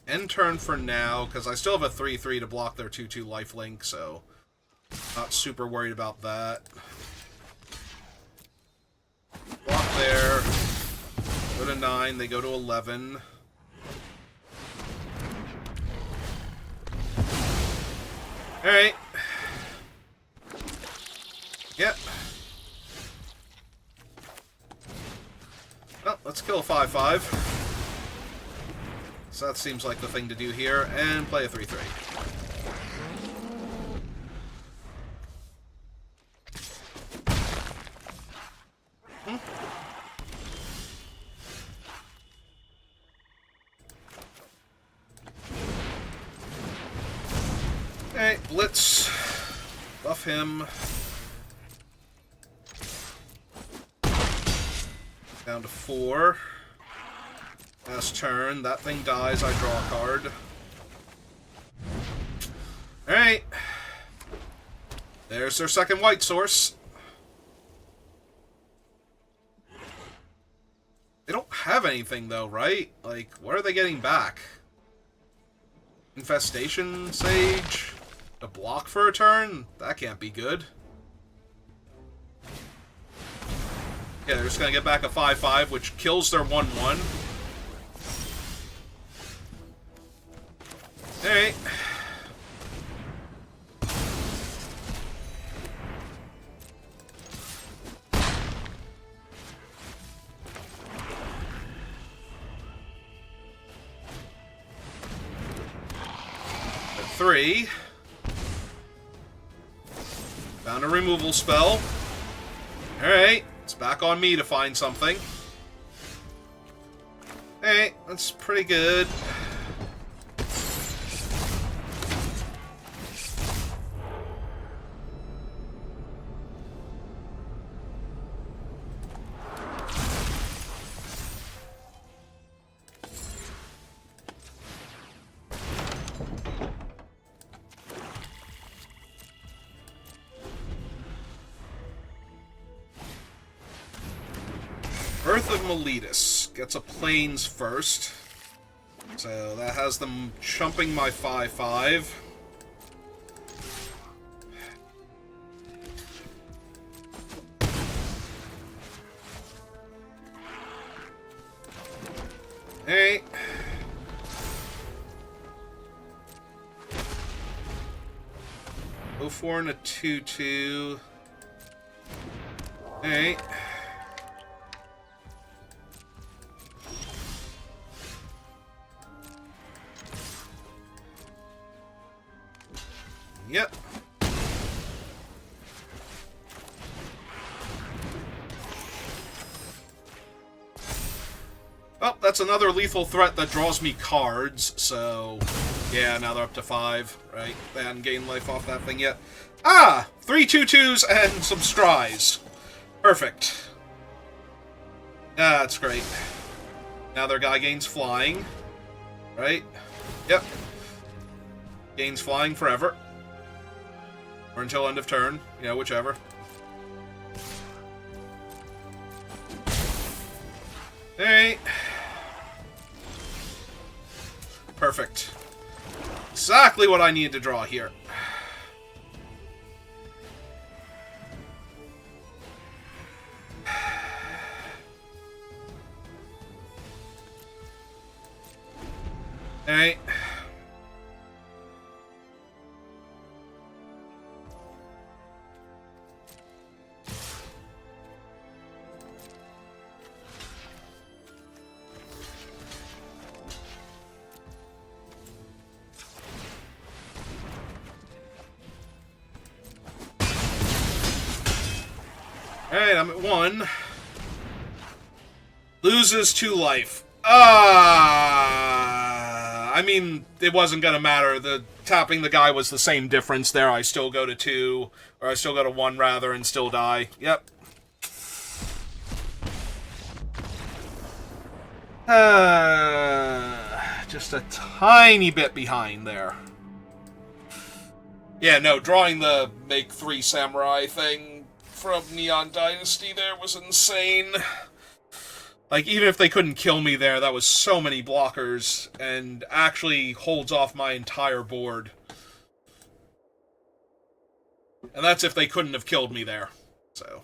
End turn for now, because I still have a 3/3 to block their 2/2 lifelink, so not super worried about that. Block there. Go to 9, they go to 11. Alright. Yep. Well, let's kill a 5/5. So that seems like the thing to do here, and play a 3/3. Alright, Blitz. Buff him. Down to 4. Last turn. That thing dies, I draw a card. Alright. There's their second white source. They don't have anything, though, right? Like, what are they getting back? Infestation Sage? A block for a turn? That can't be good. Yeah, they're just gonna get back a 5/5, which kills their 1/1. Alright. At 3. Found a removal spell. Alright, it's back on me to find something. Hey, that's pretty good. Earth of Miletus gets a plains first. So that has them chumping my 5/5. Hey. Go 4 and a 2/2. Hey. Yep. Oh, that's another lethal threat that draws me cards, so yeah, now they're up to 5, right? They hadn't gained life off that thing yet. Ah! 3 2/2s and some Scries. Perfect. That's great. Now their guy gains flying, right? Yep. Gains flying forever. Or until end of turn. You know, whichever. Alright. Perfect. Exactly what I need to draw here. Alright. Alright, I'm at 1. Loses 2 life. I mean, it wasn't gonna matter. The tapping the guy was the same difference there. I still go to 2, or I still go to 1 rather, and still die. Yep. Just a tiny bit behind there. Yeah, no, drawing the make 3 samurai thing from Neon Dynasty there was insane. Like, even if they couldn't kill me there, that was so many blockers, and actually holds off my entire board. And that's if they couldn't have killed me there. So.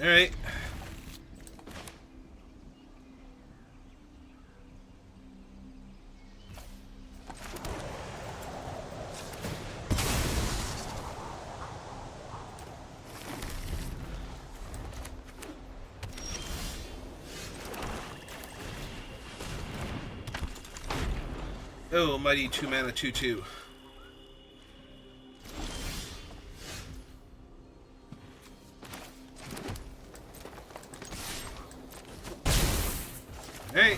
Alright. Oh, mighty 2-mana 2/2. Hey.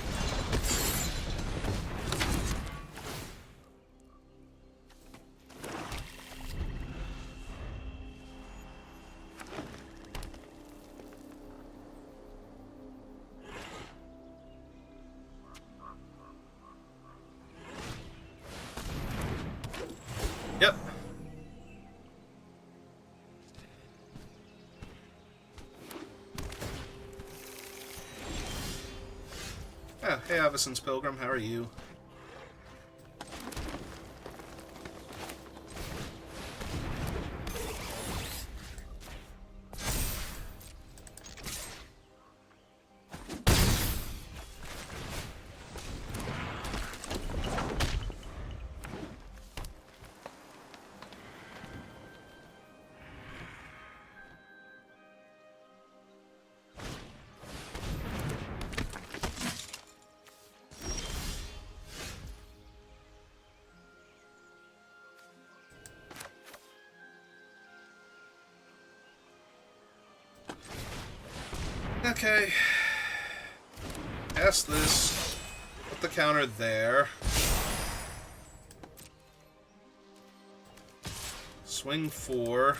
Yep. Oh, hey, Avacyn's Pilgrim, how are you? Okay. Pass this. Put the counter there. Swing 4.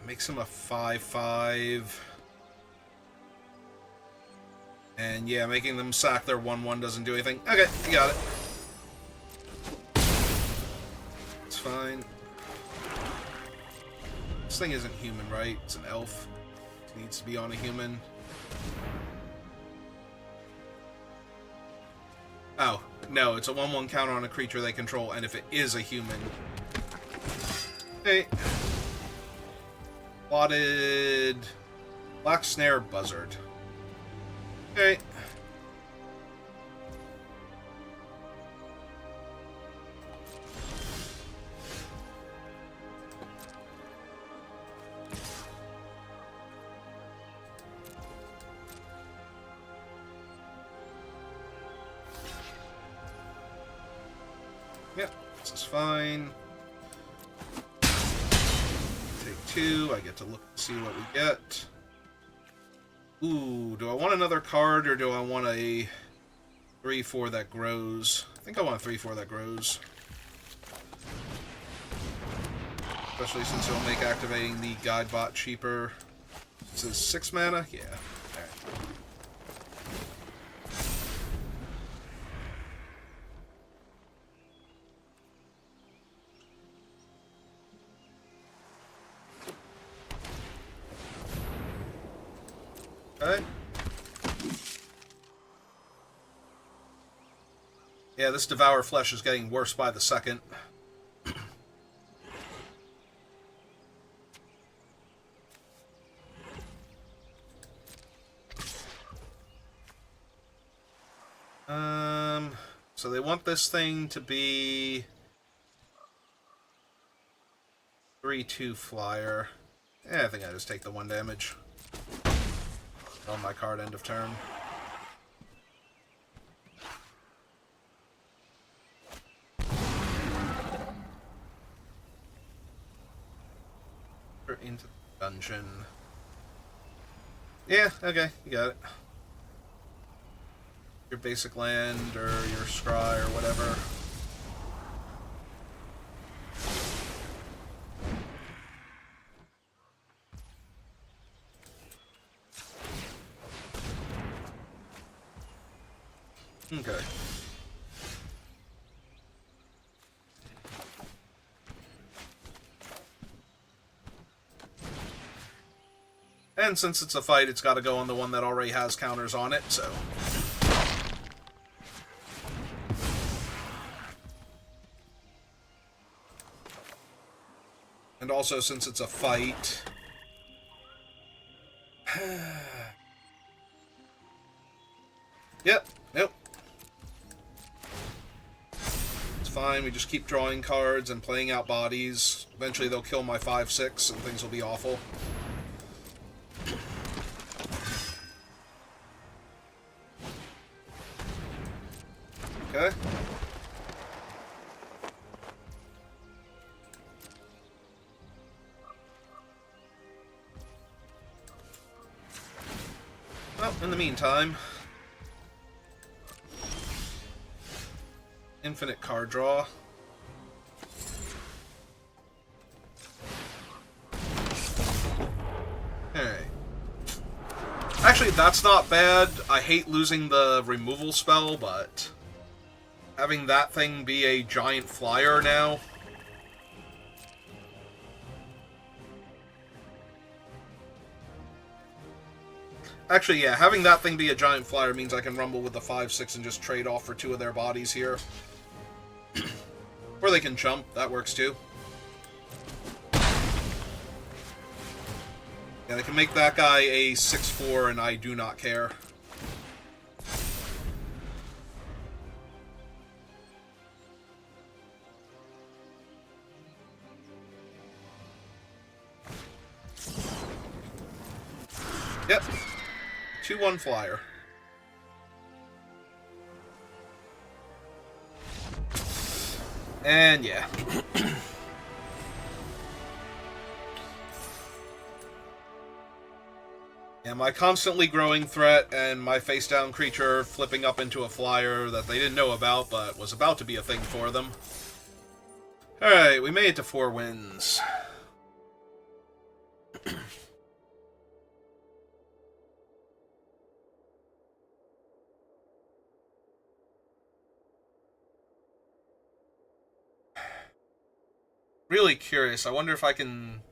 Makes him a 5/5. And yeah, making them sack their 1/1 doesn't do anything. Okay, you got it. It's fine. This thing isn't human, right? It's an elf. It needs to be on a human. Oh, no, it's a 1/1 counter on a creature they control, and if it is a human... Hey. Plotted... Black Snare Buzzard. Okay. Yep, this is fine. Take 2, I get to look to see what we get. Ooh, do I want another card, or do I want a 3/4 that grows? I think I want a 3/4 that grows. Especially since it'll make activating the guide bot cheaper. This is 6 mana? Yeah. Alright. Okay. Yeah, this Devour Flesh is getting worse by the second. so they want this thing to be 3/2 flyer. I think I just take the 1 damage on my card end of turn. Into the dungeon. Yeah, okay, you got it. Your basic land or your scry or whatever. Okay. And since it's a fight, it's got to go on the one that already has counters on it, so... And also, since it's a fight... Yep, nope. It's fine, we just keep drawing cards and playing out bodies. Eventually they'll kill my 5/6 and things will be awful. Okay. Well, in the meantime... Infinite card draw. Alright. Actually, that's not bad. I hate losing the removal spell, but... having that thing be a giant flyer now... Actually, yeah, having that thing be a giant flyer means I can rumble with the 5/6 and just trade off for 2 of their bodies here. Or they can chump, that works too. Yeah, they can make that guy a 6/4 and I do not care. Yep. 2/1 flyer. And yeah. Yeah, my constantly growing threat and my face down creature flipping up into a flyer that they didn't know about but was about to be a thing for them. Alright, we made it to 4 wins. Really curious. I wonder if I can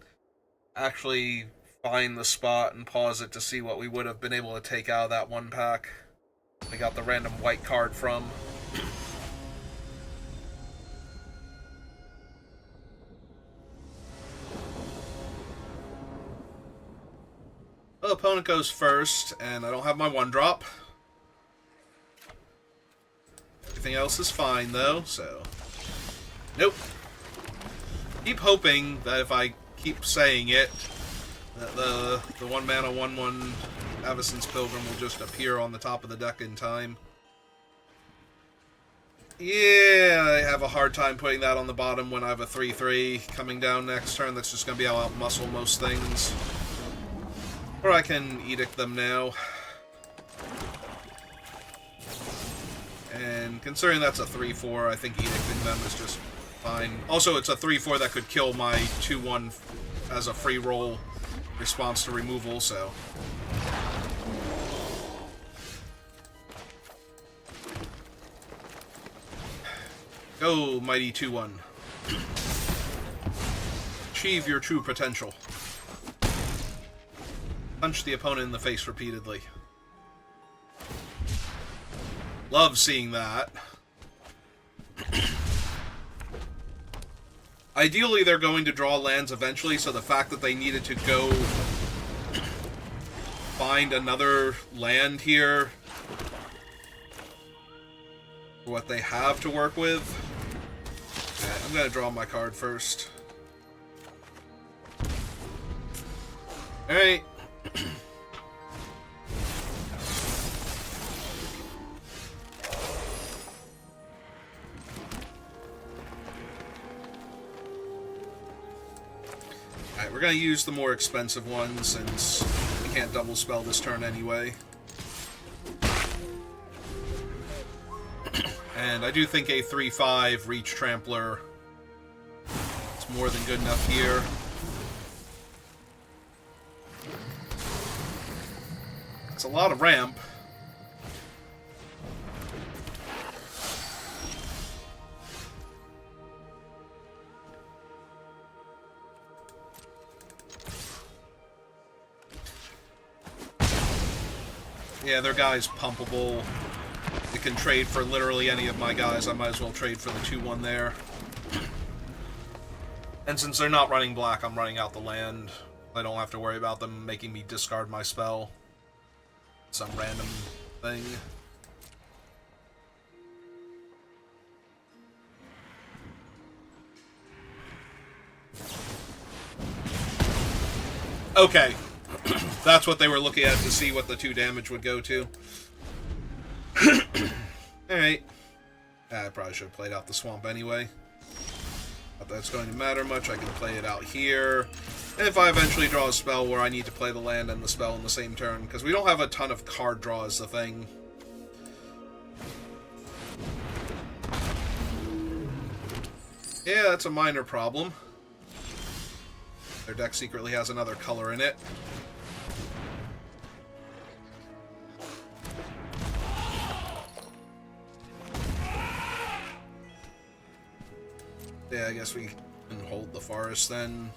actually find the spot and pause it to see what we would have been able to take out of that 1 pack. We got the random white card from. Well, opponent goes first, and I don't have my 1-drop. Everything else is fine, though, so... Nope. Keep hoping that if I keep saying it, that the 1-mana 1/1 Avacyn's Pilgrim will just appear on the top of the deck in time. Yeah, I have a hard time putting that on the bottom when I have a 3/3 coming down next turn that's just going to be able to outmuscle most things. Or I can Edict them now. And considering that's a 3/4, I think Edicting them is just fine. Also, it's a 3/4 that could kill my 2/1 as a free roll response to removal, so... Go, mighty 2/1. Achieve your true potential. Punch the opponent in the face repeatedly. Love seeing that. Ideally, they're going to draw lands eventually, so the fact that they needed to go find another land here for what they have to work with. Okay, I'm gonna draw my card first. Alright. Alright, we're gonna use the more expensive one since we can't double spell this turn anyway. And I do think a 3/5 Reach Trampler is more than good enough here. It's a lot of ramp. Yeah, their guy's pumpable. It can trade for literally any of my guys. I might as well trade for the 2/1 there. And since they're not running black, I'm running out the land. I don't have to worry about them making me discard my spell. Some random thing. Okay. That's what they were looking at to see what the 2 damage would go to. Alright. I probably should have played out the swamp anyway. Not that it's going to matter much. I can play it out here. And if I eventually draw a spell where I need to play the land and the spell in the same turn, because we don't have a ton of card draw is the thing. Yeah, that's a minor problem. Their deck secretly has another color in it. Yeah, I guess we can hold the forest then.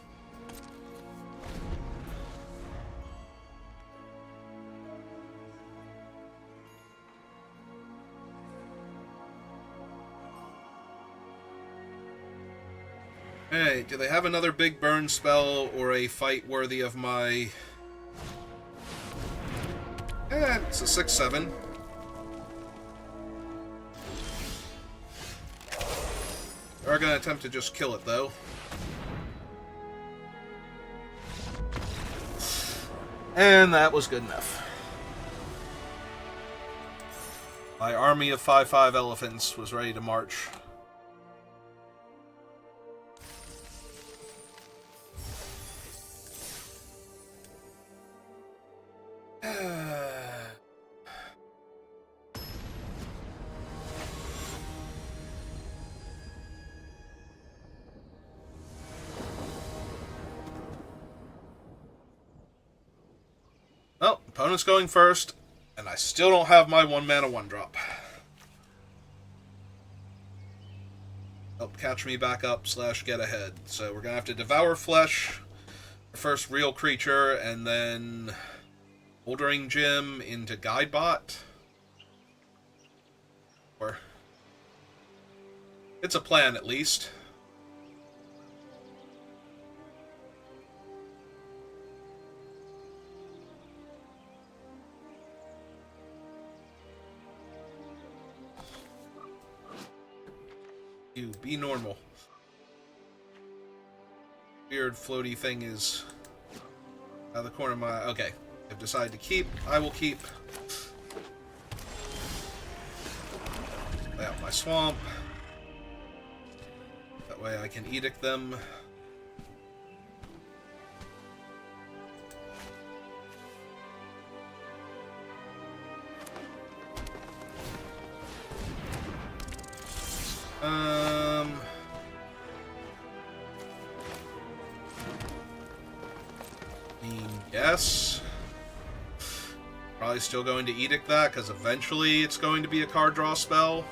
Hey, do they have another big burn spell or a fight worthy of my... it's a 6/7. They're gonna attempt to just kill it, though. And that was good enough. My army of 5/5 elephants was ready to march. Well, opponent's going first, and I still don't have my 1-mana 1-drop. Help catch me back up / get ahead. So we're gonna have to Devour Flesh, the first real creature, and then Bouldering Gym into Guidebot. Or it's a plan, at least. You be normal. Weird floaty thing is out of the corner of my... Okay. I've decided to keep. I will keep. Lay out my swamp. That way I can edict them. Yes. Probably still going to edict that, because eventually it's going to be a card draw spell.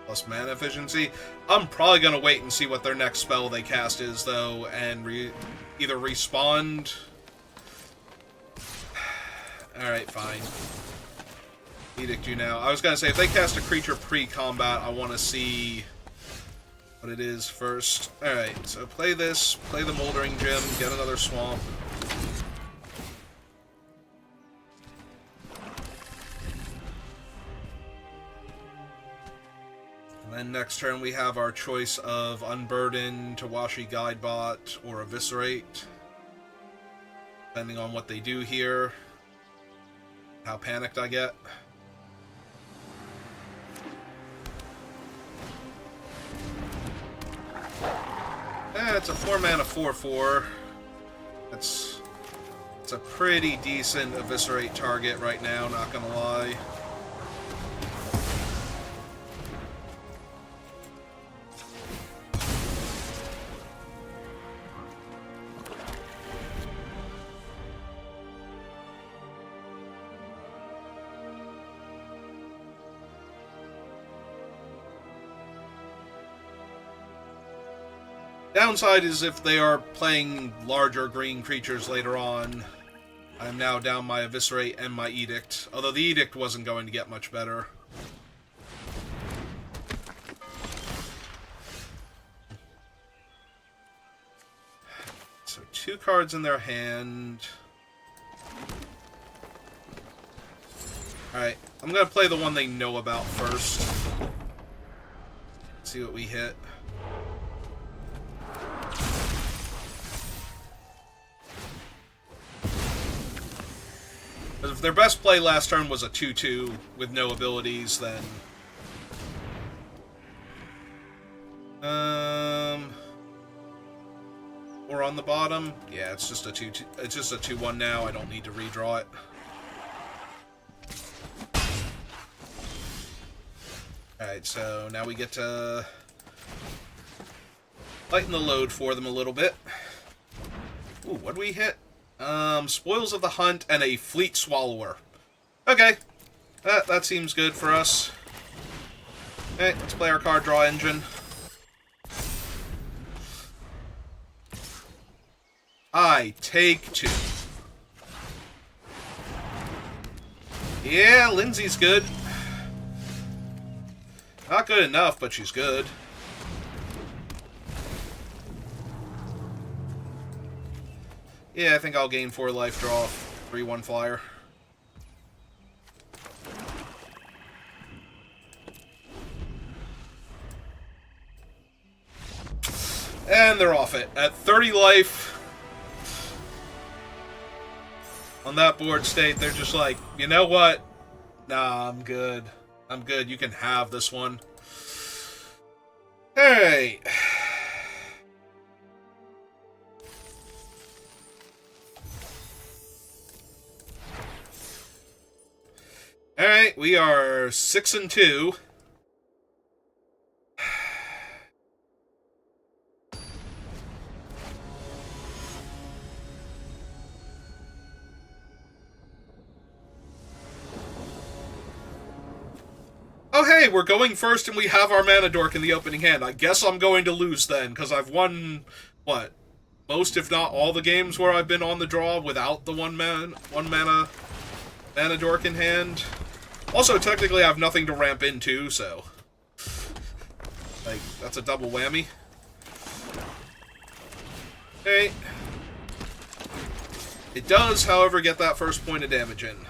Plus mana efficiency. I'm probably going to wait and see what their next spell they cast is, though, and either respond... Alright, fine. Edict you now. I was going to say, if they cast a creature pre-combat, I want to see what it is first. Alright, so play this, play the Moldering Gym, get another swamp. And next turn we have our choice of Unburden, Tawashi Guidebot, or Eviscerate. Depending on what they do here. How panicked I get. It's a 4-mana 4/4. It's a pretty decent Eviscerate target right now, not gonna lie. Downside is if they are playing larger green creatures later on, I'm now down my Eviscerate and my Edict. Although the Edict wasn't going to get much better. So 2 cards in their hand. Alright, I'm going to play the one they know about first. See what we hit. If their best play last turn was a 2/2 with no abilities, then... Or on the bottom? Yeah, it's just a 2/2. It's just a 2/1 now. I don't need to redraw it. Alright, so now we get to lighten the load for them a little bit. Ooh, what do we hit? Spoils of the Hunt and a Fleet Swallower. Okay. That seems good for us. Okay, let's play our card draw engine. I take 2. Yeah, Lindsay's good. Not good enough, but she's good. Yeah, I think I'll gain 4 life, draw 3/1 flyer. And they're off it. At 30 life, on that board state, they're just like, you know what? Nah, I'm good. I'm good. You can have this one. Alright. Alright, we are 6-2. Oh hey, we're going first and we have our mana dork in the opening hand. I guess I'm going to lose then, because I've won, what, most if not all the games where I've been on the draw without the one mana dork in hand. Also, technically I have nothing to ramp into, so... like, that's a double whammy. Okay. It does, however, get that first point of damage in.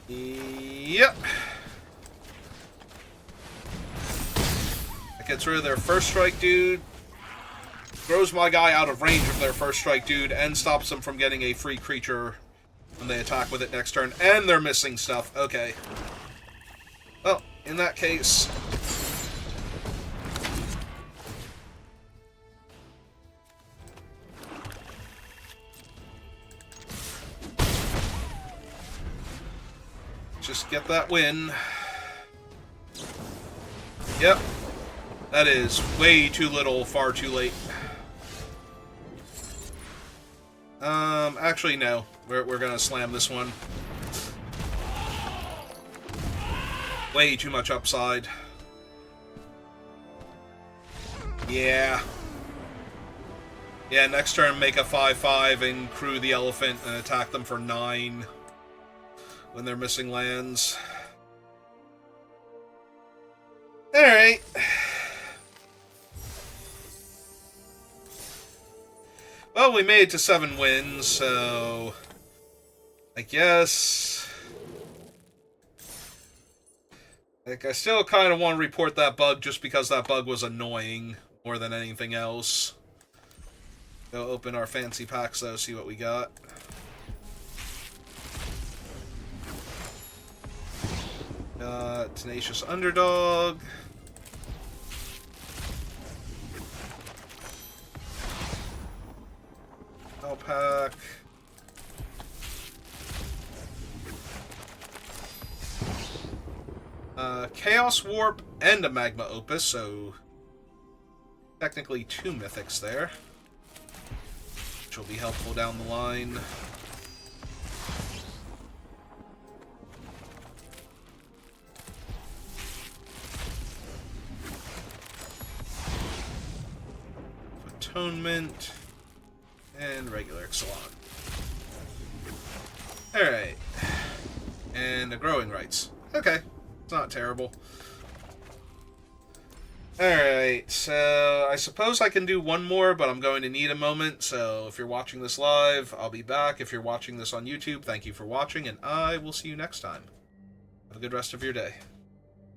Yep. That gets rid of their first strike dude. Throws my guy out of range of their first strike dude and stops them from getting a free creature when they attack with it next turn. And they're missing stuff. Okay. Well, in that case... just get that win. Yep. That is way too little, far too late. Actually, no. We're gonna slam this one. Way too much upside. Yeah. Yeah, next turn make a 5/5 and crew the elephant and attack them for 9 when they're missing lands. Alright. Well, we made it to 7 wins, so I guess like I still kind of want to report that bug just because that bug was annoying more than anything else. Go open our fancy packs though, see what we got. Tenacious Underdog. Pack. Chaos Warp and a Magma Opus, so technically 2 mythics there, which will be helpful down the line. Atonement. And regular Ixalan. Alright. And the Growing Rights. Okay. It's not terrible. Alright, so I suppose I can do one more, but I'm going to need a moment, so if you're watching this live, I'll be back. If you're watching this on YouTube, thank you for watching, and I will see you next time. Have a good rest of your day.